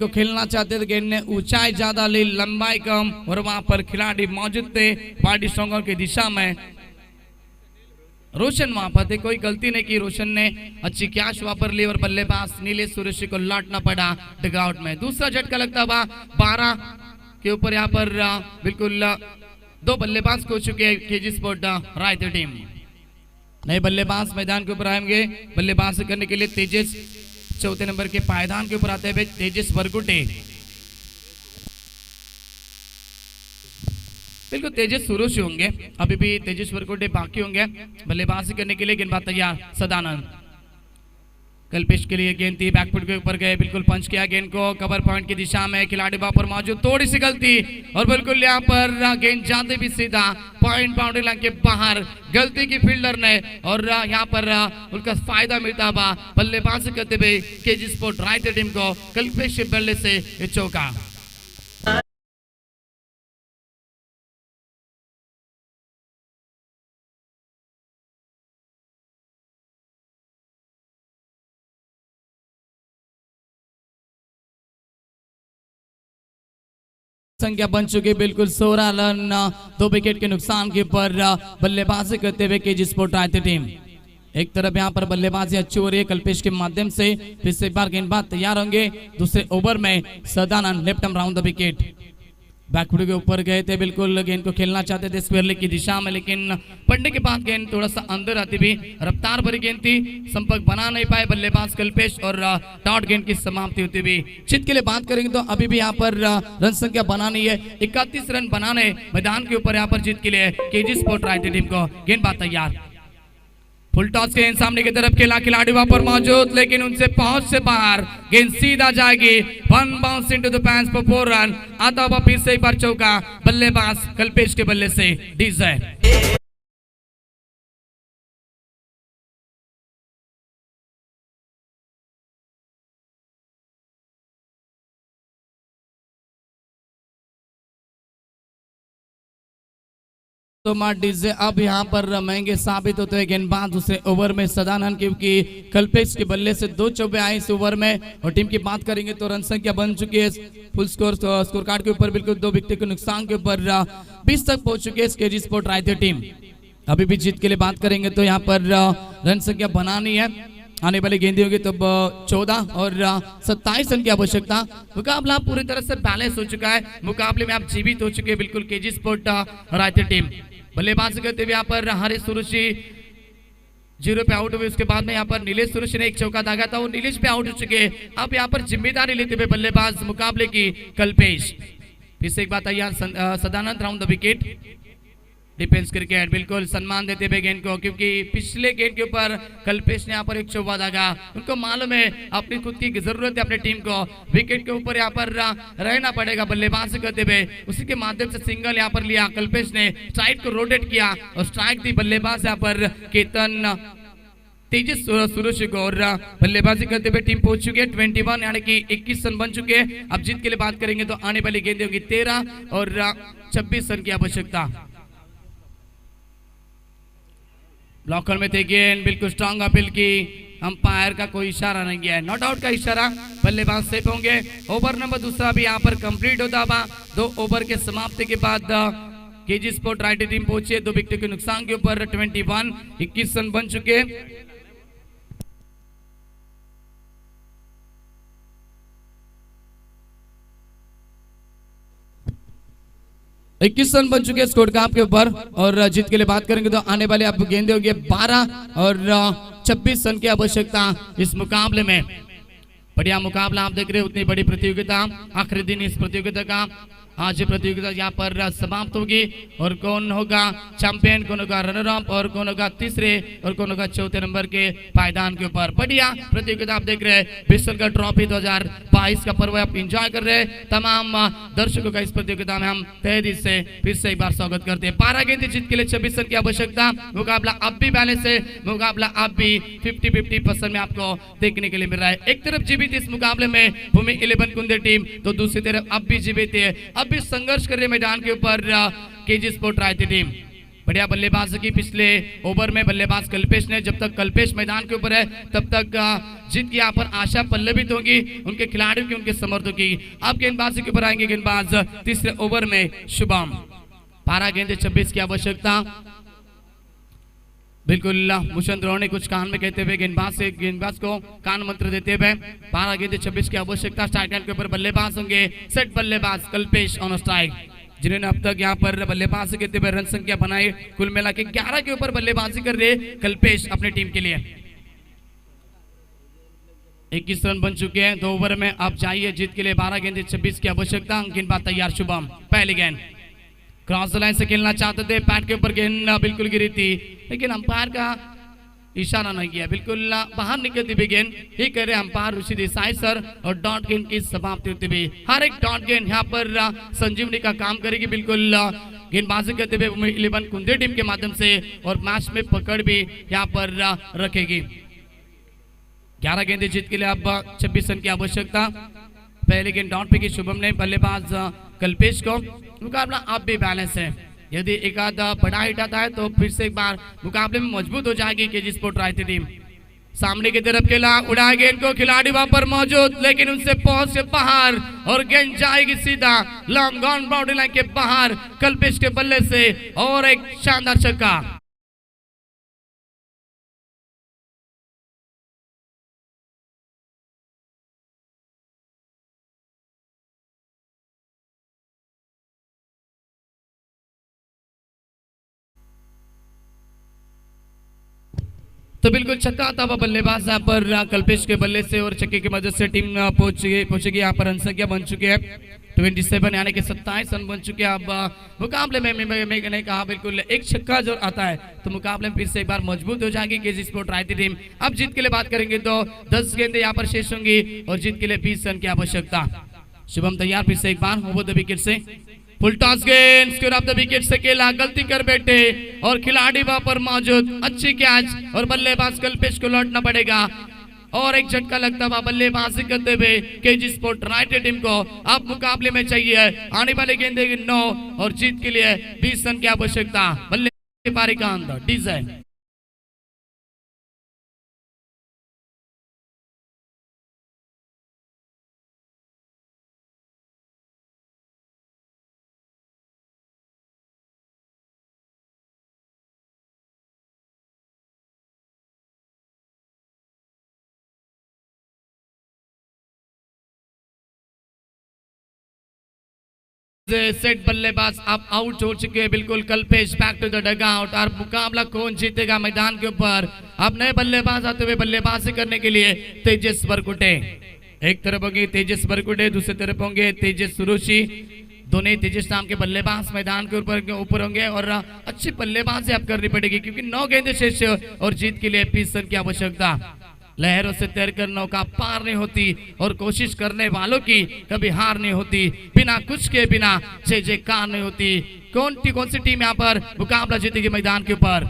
को खेलना चाहते थे, गेंद ने ऊंचाई ज्यादा ली, लंबाई कम और वहां पर खिलाड़ी मौजूद थे पार्टी स्ट्रॉन्गर की दिशा में। रोशन वहां पर थे, कोई गलती नहीं की। रोशन ने अच्छी कैच वापर ली और बल्लेबाज नीलेश सुरेशी को लौटना पड़ा डगआउट में। दूसरा झटका लगता हुआ 12 के ऊपर यहाँ पर बिल्कुल 2 बल्लेबाज हो चुके हैं केजी स्पोर्ट रायते टीम। नए बल्लेबाज मैदान के ऊपर आएंगे। बल्लेबाज करने के लिए तेजस चौथे नंबर के पायदान के ऊपर आते हुए तेजस वरकुटे। बिल्कुल तेजस सुरुचि होंगे, अभी भी तेजस वरकुटे बाकी होंगे। बल्लेबाजी करने के लिए गेंदबाज तैयार सदानंद। कल्पेश के लिए गेंद थी, बैकफुट के ऊपर गए, बिल्कुल पंच किया गेंद को कवर पॉइंट की दिशा में, खिलाड़ी वहां पर मौजूद, थोड़ी सी गलती और बिल्कुल यहाँ पर गेंद जाते भी सीधा पॉइंट बाउंड्री लाइन के बाहर, गलती की फील्डर ने और यहाँ पर उनका फायदा मिलता हुआ बल्लेबाजी करते हुए केजी स्पोर्ट रायते टीम को कल्पेश के बल्ले से ये चौका। संख्या बन चुकी बिल्कुल 16 रन, 2 विकेट के नुकसान के ऊपर बल्लेबाजी करते हुए केजी स्पोर्ट रायते टीम। एक तरफ यहाँ पर बल्लेबाजी अच्छी हो रही है कल्पेश के माध्यम से, फिर से एक बार गेंदबाज तैयार होंगे। दूसरे ओवर में Sadanand left arm round the wicket, backfoot के ऊपर गए थे, बिल्कुल गेंद को खेलना चाहते थे स्क्वायर लेग की दिशा में, लेकिन पड़ने के बाद गेंद थोड़ा सा अंदर आती भी, रफ्तार भरी गेंद थी, संपर्क बना नहीं पाए बल्लेबाज कल्पेश और डॉट गेंद की समाप्ति होती हुई। चित के लिए बात करेंगे तो अभी भी यहाँ पर रन संख्या बनानी है, 31 रन बनाने मैदान के ऊपर यहाँ पर जीत के लिए केजी स्पोर्ट रायते टीम को। गेंदबाज तैयार, फुल टॉस के सामने की तरफ खेला, खिलाड़ी वहां पर मौजूद लेकिन उनसे पहुंच से बाहर, गेंद सीधा जाएगी, 1 bounce into the fence for 4 run. आता हुआ फिर से एक बार चौका बल्लेबाज कल्पेश के बल्ले से डीजे। तो डीजे अब यहाँ पर महंगे साबित होते हैं गेंदबाज दूसरे ओवर में सदानंद, क्योंकि कल्पेश के बल्ले से 2 चौबे आए इस ओवर में। और टीम की बात करेंगे तो रन संख्या बन चुकी है फुल स्कोर कार्ड के ऊपर, बिल्कुल 2 विकेट के नुकसान के ऊपर 20 तक पहुंच चुकी है केजी स्पोर्ट रायते टीम। अभी भी जीत के लिए बात करेंगे तो यहाँ पर रन संख्या बनानी है, आने वाली गेंदें होगी तो 14 और 27 रन की आवश्यकता। मुकाबला पूरी तरह से बैलेंस हो चुका है, मुकाबले में आप जीवित हो चुके हैं बिल्कुल केजी स्पोर्ट रायते टीम। बल्लेबाजी करते हुए यहाँ पर हरीश सुरुचि 0 पे आउट हुए, उसके बाद में यहाँ पर नीलेश सुरुचि ने एक चौका दागा था, वो नीलेश पे आउट हो चुके हैं। अब यहाँ पर जिम्मेदारी लेते हुए बल्लेबाज मुकाबले की कल्पेश, फिर से एक बात तैयार Sadanand round the wicket. Defence cricket बिल्कुल सम्मान देते हुए गेंद को, क्योंकि पिछले गेंद के ऊपर कल्पेश ने यहाँ पर एक चौका दागा, उनको मालूम है अपनी खुद की जरूरत है, अपने टीम को विकेट के ऊपर यहाँ पर रहना पड़ेगा बल्लेबाजी करते हुए। उसी के माध्यम से सिंगल यहाँ पर लिया कल्पेश ने, स्ट्राइक को रोटेट किया और स्ट्राइक दी बल्लेबाज यहाँ पर केतन तेजस सुरुचि को। और बल्लेबाजी करते हुए टीम पहुंच चुकी है 21 यानी कि 21 रन बन चुके हैं। अब जीत के लिए बात करेंगे तो आने वाली गेंदें होगी 13 और 26 रन की आवश्यकता। ब्लॉकर में थे गेंद, बिल्कुल स्ट्रांग अपील की, अंपायर का कोई इशारा नहीं है, नॉट आउट का इशारा, बल्लेबाज सेफ होंगे। ओवर नंबर दूसरा भी यहाँ पर कंप्लीट होता हुआ 2 ओवर के समाप्ति के बाद केजी स्पोर्ट रायते टीम पहुंचे 2 विकेट के नुकसान के ऊपर 21 रन बन चुके। 21 रन बन चुके हैं स्कोर कार्ड के ऊपर। और जीत के लिए बात करेंगे तो आने वाले आप गेंदे होंगे 12 और 26 रन की आवश्यकता इस मुकाबले में। बढ़िया मुकाबला आप देख रहे हैं, उतनी बड़ी प्रतियोगिता, आखिरी दिन इस प्रतियोगिता का। आज ये प्रतियोगिता यहाँ पर समाप्त होगी और कौन होगा चैंपियन, कौन होगा रनर अप और कौन होगा तीसरे और कौन होगा चौथे नंबर के पायदान के ऊपर। बढ़िया प्रतियोगिता आप देख रहे हैं, विश्व का ट्रॉफी 2022 का पर्व आप एंजॉय कर रहे हैं। तमाम दर्शकों का इस प्रतियोगिता में हम तहे दिल से फिर से एक बार स्वागत करते हैं। 12 गेंदें जीत के लिए 26 रन की आवश्यकता। मुकाबला अब भी बैलेंस है, मुकाबला अब भी 50-50% में आपको देखने के लिए मिल रहा है। एक तरफ जीवित इस मुकाबले में भूमि 11 कुंदे टीम, तो दूसरी तरफ अब भी जीवित है, अब भी संघर्ष कर रहे मैदान के ऊपर केजी स्पोर्ट रायते टीम। बढ़िया बल्लेबाजी की पिछले ओवर में बल्लेबाज कल्पेश ने, जब तक कल्पेश मैदान के ऊपर है तब तक जीत की यहाँ पर आशा पल्लवित होगी उनके खिलाड़ियों की, उनके समर्थकों की। अब गेंदबाजी के ऊपर आएंगे गेंदबाज तीसरे ओवर में शुभम। 12 गेंदें 26 की आवश्यकता। बिल्कुल मुशंद ने कुछ कान में कहते हुए गेंदबाज को कान मंत्र देते हुए 12 गेंदें 26 की आवश्यकता। स्ट्राइक लाइन के ऊपर बल्लेबाज होंगे, सेट बल्लेबाज कल्पेश ऑन स्ट्राइक। जिन्होंने अब तक यहाँ पर बल्लेबाजी करते हुए रन संख्या बनाई। कुल मिला के 11 के ऊपर बल्लेबाजी कर रहे कल्पेश अपनी टीम के लिए। 21 रन बन चुके हैं 2 ओवर में। अब चाहिए जीत के लिए 12 गेंद 26 की आवश्यकता। गेंदबाज तैयार शुभम, पहली गेंद क्रॉस लाइन से खेलना चाहते थे, पैड के ऊपर गेंद बिल्कुल गिरी थी, लेकिन अंपायर का इशारा नहीं किया, बिल्कुल बाहर निकलती हुई गेंद ही कह रहे अंपायर ऋषि देसाई सर। और डॉट गेंद की समाप्ति होती हुई, हर एक डॉट गेंद यहाँ पर संजीवनी का काम करेगी। बिल्कुल गेंदबाजी करते हुए 11 कुंदे टीम के माध्यम से और मैच में पकड़ भी यहाँ पर रखेगी। 11 गेंदे जीत के लिए अब 26 रन की आवश्यकता। पहले गेंद डॉट पे की शुभम ने, बल्लेबाज कल्पेश को। मुकाबला अब भी बैलेंस है, यदि एक आधा बड़ा हिट आता है तो फिर से एक बार मुकाबले में मजबूत हो जाएगी केजी स्पोर्ट रायती टीम। सामने की तरफ खेला, उड़ा गेंद को, खिलाड़ी वहां पर मौजूद लेकिन उनसे पहुंच से बाहर और गेंद जाएगी सीधा लॉन्ग ऑन बाउंड्री लाइन के बाहर कल्पेश के बल्ले से और एक शानदार छक्का। तो बिल्कुल छक्का आता हुआ बल्लेबाज यहाँ पर कल्पेश के बल्ले से और छक्के की मदद से टीम पहुंचेगी। यहाँ पर रन संख्या बन चुकी है 27 यानी कि 27 रन बन चुके हैं। अब मुकाबले में मैंने कहा बिल्कुल एक छक्का जो आता है तो मुकाबले में फिर से एक बार मजबूत हो जाएगी केजी स्पोर्ट रायती टीम। अब जीत के लिए बात करेंगे तो 10 गेंदें यहाँ पर शेष होंगी और जीत के लिए 20 रन की आवश्यकता। शुभम तैयार फिर से एक बार ओवर द विकेट से, फुल टॉस गेंद स्क्वायर ऑफ द विकेट से खेला, गलती कर बैठे और खिलाड़ी वहां पर मौजूद, अच्छी कैच और बल्लेबाज कल्पेश को लौटना पड़ेगा। और एक झटका लगता हुआ बल्लेबाजी करते हुए केजी स्पोर्ट रायती टीम को अब मुकाबले में चाहिए आने वाले गेंदे 9 और जीत के लिए 20 रन की आवश्यकता। बल्ले पारी का अंदर डीजे सेट बल्लेबाज अब आउट हो चुके हैं। बिल्कुल Kalpesh back to the dugout. और मुकाबला कौन जीतेगा मैदान के ऊपर, अब नए बल्लेबाज आते हुए बल्लेबाजी करने के लिए तेजस बरकुटे। एक तरफ होंगे तेजस बरकुटे, दूसरी तरफ होंगे तेजस सुरुचि। दोनों तेजस नाम के बल्लेबाज मैदान के ऊपर होंगे और अच्छी बल्लेबाजी अब करनी पड़ेगी क्योंकि 9 गेंदें शेष और जीत के लिए 20 रन की आवश्यकता। लहरों से तैरकर नौका पार नहीं होती और कोशिश करने वालों की कभी हार नहीं होती। बिना कुछ के बिना जय जयकार नहीं होती। कौन सी टीम यहाँ पर मुकाबला जीतेगी मैदान के ऊपर।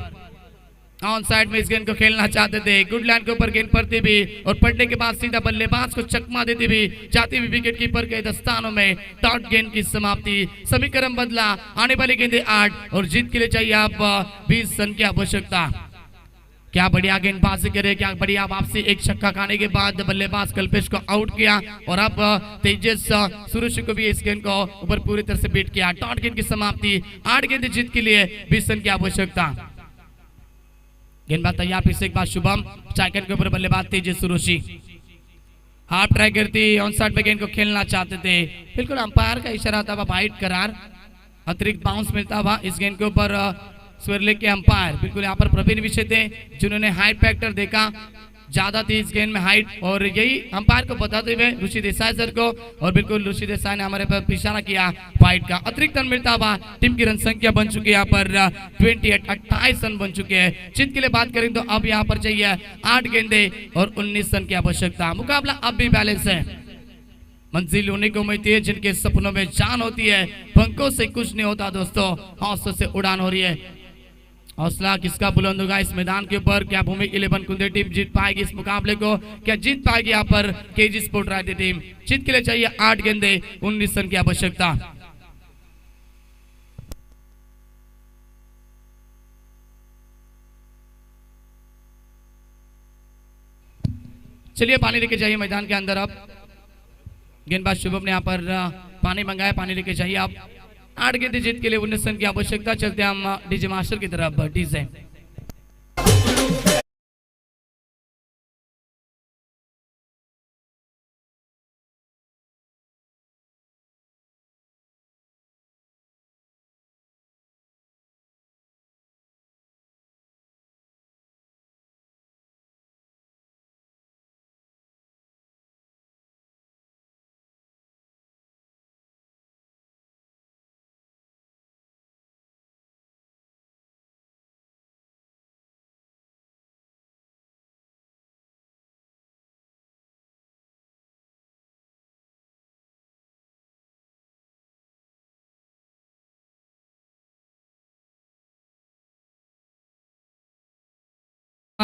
ऑन साइड में इस गेंद को खेलना चाहते थे, गुड लाइन के ऊपर गेंद पड़ती भी और पड़ने के बाद सीधा बल्लेबाज को चकमा देती भी जाती हुई विकेट कीपर के दस्तानों में डॉट गेंद की समाप्ति। समीकरण बदला, आने वाली गेंदें 8 और जीत के लिए चाहिए आप 20 रन की आवश्यकता। क्या बढ़िया गेंदबाजी करे, क्या बढ़िया वापसी। एक छक्का खाने के बाद बल्लेबाज कल्पेश को आउट किया और अब तेजस सुरुचि को भी इस गेंद को ऊपर पूरी तरह से बीट किया। डॉट गेंद की समाप्ति, 8 गेंद जीत के लिए 20 रन की आवश्यकता। गेंदबाज तैयार फिर से एक बार शुभम, चाइकन के ऊपर बल्लेबाज तेजस सुरुचि हाफ ट्राई करती, ऑन साइड में गेंद को खेलना चाहते थे, बिल्कुल अंपायर का इशारा था, वाइड करार, अतिरिक्त बाउंस मिलता हुआ इस गेंद के ऊपर स्वेरले के अंपायर बिल्कुल यहाँ पर प्रवीण विषय थे जिन्होंने हाइट फैक्टर देखा, ज्यादा थी इस गेंद में हाइट, और यही अंपायर को बताते हुए ऋषि देसाई सर को, और बिल्कुल ऋषि देसाई ने हमारे पर इशारा किया वाइड का। अतिरिक्त रन मिलता हुआ टीम की रन संख्या बन चुकी है यहाँ पर 28 रन बन चुके हैं। जीत के लिए बात करें तो अब यहाँ पर चाहिए 8 गेंदे और 19 रन की आवश्यकता। मुकाबला अब भी बैलेंस है। मंजिल उन्हीं को मिलती है जिनके सपनों में जान होती है, पंखों से कुछ नहीं होता दोस्तों, हौसलों से उड़ान हो रही है। हौसला किसका बुलंद होगा इस मैदान के ऊपर? क्या भूमि 11 कुंदे टीम जीत पाएगी इस मुकाबले को? क्या जीत पाएगी यहाँ पर केजी स्पोर्ट रायती टीम? जीत के लिए चाहिए 8 गेंदे 19 रन की आवश्यकता। चलिए पानी लेके जाइए मैदान के अंदर। अब गेंदबाज शुभम ने यहाँ पर पानी मंगाया, पानी लेके जाइए आप। 8 गेंदें जीत के लिए 19 रन की आवश्यकता। चलते हम डीजे मास्टर की तरफ। डीजे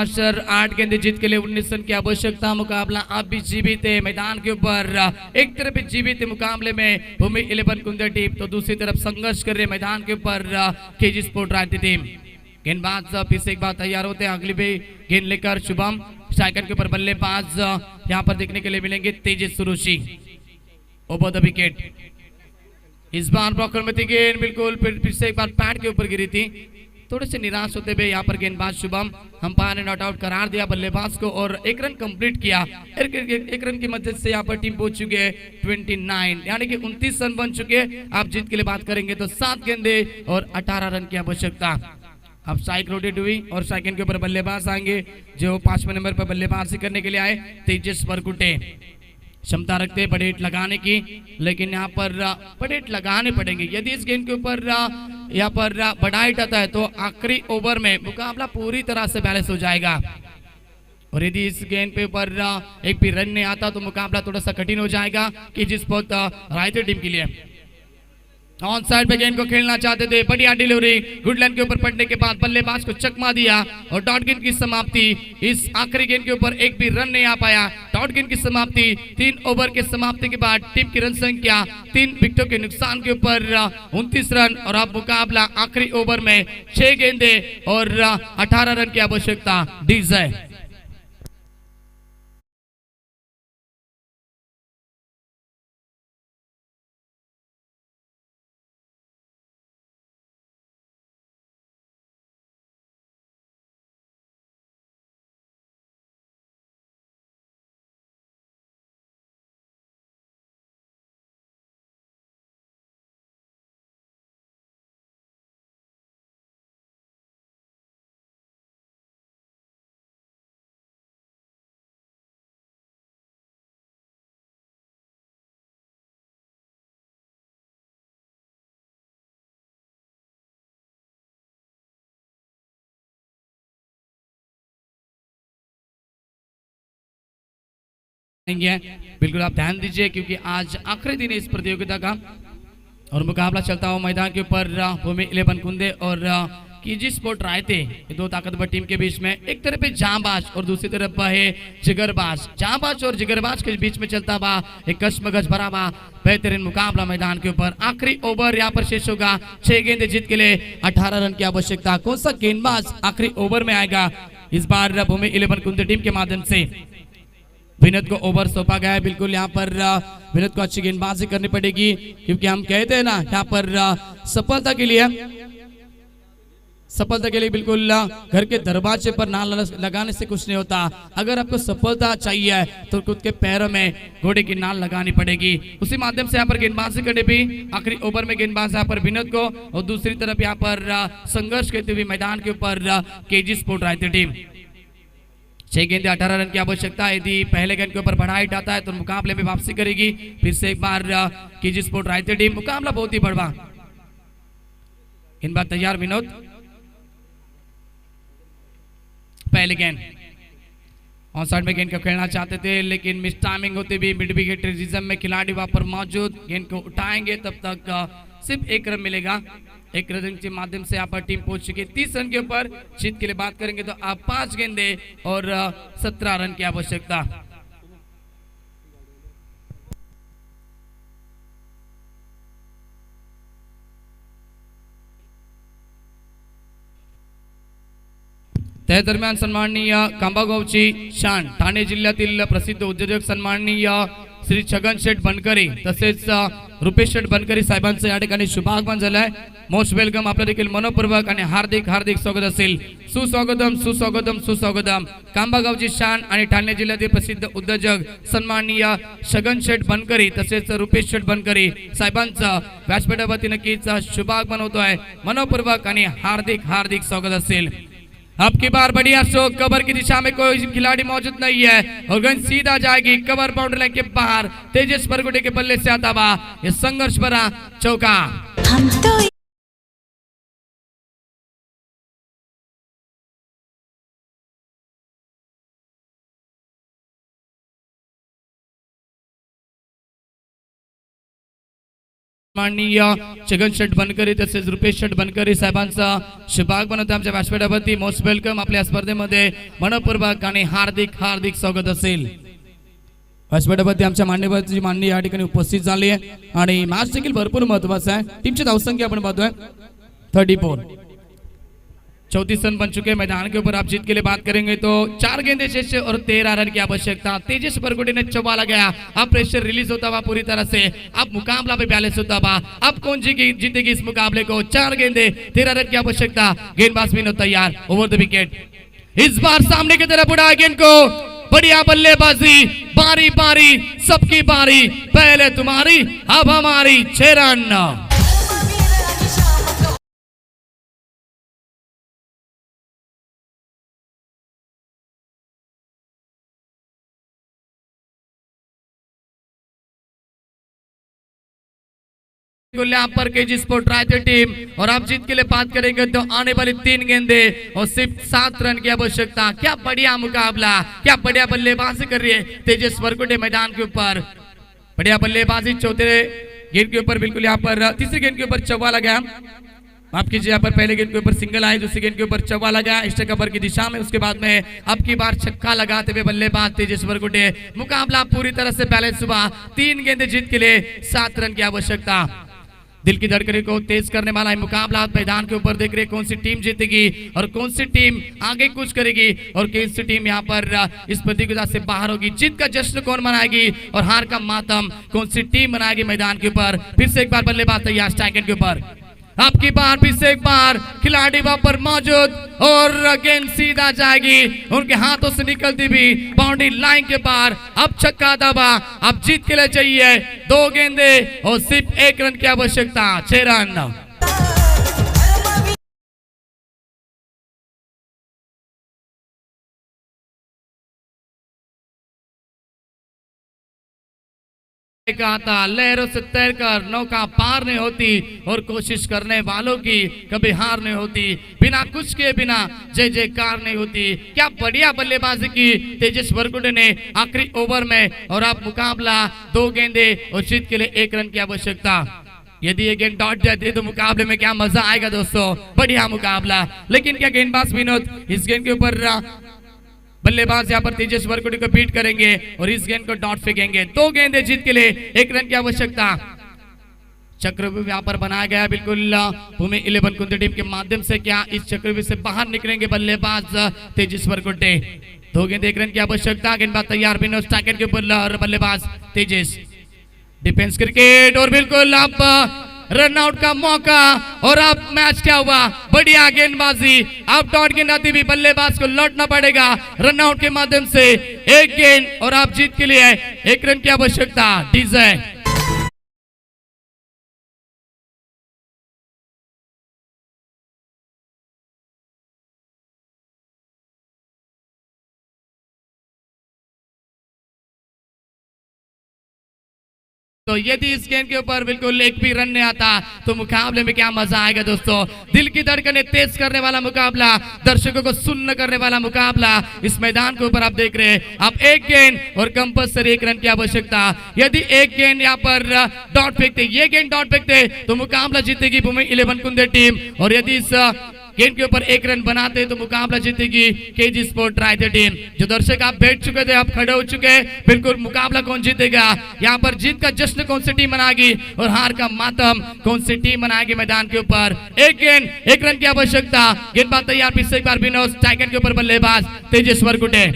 मास्टर 8 गेंदे जीत के लिए 19 रन की आवश्यकता। मुकाबला आप भी जीवित है मैदान के ऊपर, एक तरफ जीवित है मुकाबले में भूमि 11 कुंदे टीम, तो दूसरी तरफ संघर्ष कर रहे मैदान के ऊपर केजी स्पोर्ट रायती टीम। गेंदबाज फिर से एक बार तैयार होते हैं, अगली भी गेंद लेकर शुभम। स्ट्राइकर के ऊपर बल्लेबाज यहाँ पर देखने के लिए मिलेंगे तेजस सुरुचि। ओवर द विकेट, इस बार ब्लॉकर में थी गेंद, बिल्कुल फिर से एक बार पैड के ऊपर गिरी थी। थोड़े से निराश होते हुए यहाँ पर गेंदबाज शुभम, अंपायर ने नॉट आउट करार दिया बल्लेबाज को और एक रन कंप्लीट किया। एक रन की मदद से यहाँ पर टीम पहुंच चुकी है 29, यानी कि 29 रन बन चुके हैं। आप जीत के लिए बात करेंगे तो 7 गेंदे और 18 रन की आवश्यकता। अब स्ट्राइक रोटेट हुई और स्ट्राइक के ऊपर बल्लेबाज आएंगे जो 5वें नंबर पर बल्लेबाजी करने के लिए आए तेजस परकुटे। क्षमता रखते बड़े हिट लगाने की, लेकिन यहाँ पर बड़े हिट लगाने पड़ेंगे। यदि इस गेंद के ऊपर यहाँ पर बड़ा हिट आता है तो आखिरी ओवर में मुकाबला पूरी तरह से बैलेंस हो जाएगा। और यदि इस गेंद पे ऊपर एक भी रन नहीं आता तो मुकाबला थोड़ा सा कठिन हो जाएगा कि जिस बहुत रायते टीम के लिए। ऑन साइड पे गेंद को खेलना चाहते थे, बढ़िया डिलीवरी, गुड लाइन के ऊपर पड़ने के बाद बल्लेबाज को चकमा दिया और डॉट गेंद की समाप्ति। इस आखिरी गेंद के ऊपर एक भी रन नहीं आ पाया। डॉट गेंद की समाप्ति 3 ओवर के समाप्ति के बाद टीम की रन संख्या 3 विकेटों के नुकसान के ऊपर 29 रन। और अब मुकाबला आखिरी ओवर में 6 गेंदे और 18 रन की आवश्यकता। डीजे बिल्कुल आप ध्यान दीजिए क्योंकि आज आखिरी दिन है इस प्रतियोगिता का और मुकाबला चलता हुआ मैदान के ऊपर भूमि 11 कुंदे और केजी स्पोर्ट रायते, ये दो ताकतवर टीम के बीच में एक तरफ है जांबाज और दूसरी तरफ है जिगरबाज। जांबाज और जिगरबाज के बीच में चलता हुआ एक कश्मकश भरा हुआ बेहतरीन मुकाबला मैदान के ऊपर। आखिरी ओवर यहाँ पर शेष होगा, 6 गेंदे जीत के लिए 18 रन की आवश्यकता। कौन सा गेंदबाज आखिरी ओवर में आएगा इस बार भूमि 11 कुंदे टीम के माध्यम से? विनोद को ओवर सौंपा गया है। बिल्कुल यहाँ पर विनोद को अच्छी गेंदबाजी करनी पड़ेगी क्योंकि हम कहते हैं ना यहाँ पर सफलता के लिए बिल्कुल घर के दरवाजे पर नाल लगाने से कुछ नहीं होता। अगर आपको सफलता चाहिए तो खुद के पैरों में घोड़े की नाल लगानी पड़ेगी। उसी माध्यम से यहाँ पर गेंदबाजी करने भी आखिरी ओवर में गेंदबाज यहाँ पर विनोद को और दूसरी तरफ यहाँ पर संघर्ष करते हुए मैदान के ऊपर केजी स्पोर्ट रायते टीम। 6 गेंदे 18 रन की आवश्यकता। यदि पहले गेंद के ऊपर बड़ा हिट आता है तो मुकाबले में वापसी करेगी फिर से एक बार केजी स्पोर्ट रायते टीम। मुकाबला बहुत ही बड़ा। इन बार तैयार विनोद, पहले गेंद ऑन साइड में गेंद को खेलना चाहते थे लेकिन मिस टाइमिंग होते भी मिड विकेट रिजिज्म में खिलाड़ी वहां पर मौजूद, गेंद को उठाएंगे तब तक सिर्फ 1 रन मिलेगा। 1 रन के माध्यम से यहाँ पर टीम पहुंच चुकी है 30 रन के ऊपर। जीत के लिए बात करेंगे तो आप 5 गेंदे और 17 रन की आवश्यकता। त्या दरम्यान सन्माननीय कांबागावची शान ठाणे जिल्ह्यातील प्रसिद्ध उद्योजक सन्माननीय श्री छगन शेठ बनकरी तसेच रुपेश शेठ बनकरी साहेबांचं या ठिकाणी शुभागमन झालंय। मोस्ट वेलकम, आपलं देखील मनपूर्वक आणि हार्दिक हार्दिक स्वागत असेल। सुस्वागतम सुस्वागतम सुस्वागतम। कांबागावची शान आणि ठाणे जिल्ह्यातील प्रसिद्ध उद्योजक सन्माननीय छगन शेठ बनकरी तसेच रुपेश शेठ बनकरी साहेबांचं व्यासपीठा वतीने नक्कीच शुभागमन होतोय। मनपूर्वक आणि हार्दिक हार्दिक स्वागत असेल। अब की बार बढ़िया स्ट्रोक, कवर की दिशा में कोई खिलाड़ी मौजूद नहीं है और गेंद सीधा जाएगी कवर बाउंड्री लाइन के बाहर। तेजस परगुटे के बल्ले से आता हुआ ये संघर्ष भरा चौका। माननीय छगन शेट बनकरी तसेच रुपेश शेट बनकरी साहेबांचा शुभाग बनवतो आमच्या व्यासपीठावरती. Most welcome. आपल्या स्पर्धेमध्ये मनपूर्वक आणि हार्दिक हार्दिक स्वागत असेल. व्यासपीठावरती आमच्या मान्यवरांची मांडणी या ठिकाणी उपस्थित झाली आहे आणि मॅच देखील भरपूर महत्वाचा आहे. टीमची धावसंख्या आपण पाहतोय 34. 34 रन बन चुके. मैदान के ऊपर आप जीत के लिए बात करेंगे तो 4 गेंदे शेष और 13 रन की आवश्यकता. तेजस परगुटे ने चौबा लगाया. अब प्रेशर रिलीज होता हुआ पूरी तरह से. अब मुकाबला पे बैलेंस होता हुआ. अब कौन जीतेगी इस मुकाबले को. 4 गेंदे 13 रन की आवश्यकता. गेंदबाज भी तैयार. Over the wicket. इस बार सामने की तरफ उड़ा गेंद को. बढ़िया बल्लेबाजी. बारी बारी सबकी बारी. पहले तुम्हारी अब हमारी. 6 रन. यहाँ पर केजी स्पोर्ट रायते टीम और आप जीत के लिए बात करेंगे तो आने वाली 3 गेंदे और सिर्फ 7 रन की आवश्यकता. क्या बढ़िया मुकाबला. क्या बढ़िया बल्लेबाजी कर रही है तेजस वरकुटे मैदान के ऊपर. बढ़िया बल्लेबाजी. चौथे गेंद के ऊपर बिल्कुल यहाँ पर तीसरी गेंद के ऊपर चौवा लगा. माफ कीजिए, यहाँ पर पहले गेंद के ऊपर सिंगल आए. दूसरी गेंद के ऊपर चौवा लगा स्ट्राइक कवर की दिशा में. उसके बाद में अब की बार छक्का लगाते हुए बल्लेबाज तेजस वरकुटे. मुकाबला पूरी तरह से बैलेंस हुआ. 3 गेंदे जीत के लिए 7 रन की आवश्यकता. दिल की धड़कने को तेज करने वाला है मुकाबला. मैदान के ऊपर देख रहे कौन सी टीम जीतेगी और कौन सी टीम आगे कुछ करेगी और कौन सी टीम यहाँ पर इस प्रतियोगिता से बाहर होगी. जीत का जश्न कौन मनाएगी और हार का मातम कौन सी टीम मनाएगी मैदान के ऊपर. फिर से एक बार बल्लेबाज तैयार स्ट्राइक एंड के ऊपर. आपकी बार फिर से एक बार खिलाड़ी वहां पर मौजूद और गेंद सीधा जाएगी उनके हाथों से निकलती भी बाउंड्री लाइन के पार. अब छक्का दबा. अब जीत के लिए चाहिए 2 गेंदे और सिर्फ 1 रन की आवश्यकता. 6 रन. आता लहरों से तैरकर नौका पार नहीं होती और कोशिश करने वालों की कभी हार नहीं होती. बिना कुछ के बिना जय जयकार नहीं होती. क्या बढ़िया बल्लेबाजी की तेजस वरकुटे ने आखिरी ओवर में. और आप मुकाबला 2 गेंदे और जीत के लिए 1 रन की आवश्यकता. यदि ये गेंद डॉट जाती है तो मुकाबले में क्या मजा आएगा दोस्तों. बढ़िया मुकाबला. लेकिन क्या गेंदबाज विनोद इस गेंद के ऊपर बल्लेबाज यहाँ पर तेजस वरकुटे को बीट करेंगे और इस गेंद को डॉट फेंकेंगे. 2 गेंदे जीत के लिए 1 रन की आवश्यकता. चक्रव्यूह यहाँ पर बनाया गया बिल्कुल भूमि 11 कुंती टीम के माध्यम से. क्या इस चक्रव्यूह से बाहर निकलेंगे बल्लेबाज तेजस वरकुटे. 2 गेंदे 1 रन की आवश्यकता. गेंदबाज तैयार. बिनो स्ट्राइकर के ऊपर बल्लेबाज तेजस. डिफेंस क्रिकेट और बिल्कुल आप रन आउट का मौका. और अब मैच क्या हुआ. बढ़िया गेंदबाजी. अब डॉट गेंद आती हुई बल्लेबाज को लौटना पड़ेगा रन आउट के माध्यम से. 1 गेंद और आप जीत के लिए 1 रन की आवश्यकता. डीजे तो यदि इस गेंद के ऊपर बिल्कुल एक भी रन नहीं आता तो मुकाबले में क्या मजा आएगा दोस्तों. दिल की धड़कनें तेज करने वाला मुकाबला. दर्शकों को सुन्न करने वाला मुकाबला. इस मैदान के ऊपर आप देख रहे हैं. आप 1 गेंद और कंपल्सरी 1 रन की आवश्यकता. यदि 1 गेंद यहाँ पर डॉट फेंकते, ये गेंद डॉट फेंकते तो मुकाबला जीतेगी भूमि 11 कुंदे टीम. और यदि इस गेंद के ऊपर 1 रन बनाते तो मुकाबला जीतेगी केजी स्पोर्ट रायते टीम. जो दर्शक आप बैठ चुके थे आप खड़े हो चुके. बिल्कुल मुकाबला कौन जीतेगा. यहाँ पर जीत का जश्न कौन सी टीम मनाएगी और हार का मातम कौन सी टीम मनाएगी मैदान के ऊपर. 1 गेंद 1 रन की आवश्यकता. गेंदबाज तैयार. फिर से एक बार विनोद स्ट्राइकर के ऊपर बल्लेबाज तेजस वरकुटे.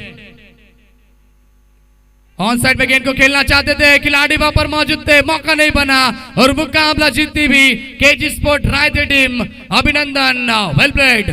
ऑन साइड में गेंद को खेलना चाहते थे. खिलाड़ी वहां पर मौजूद थे. मौका नहीं बना और मुकाबला जीतती भी केजी स्पोर्ट रायते टीम. अभिनंदन. Well played.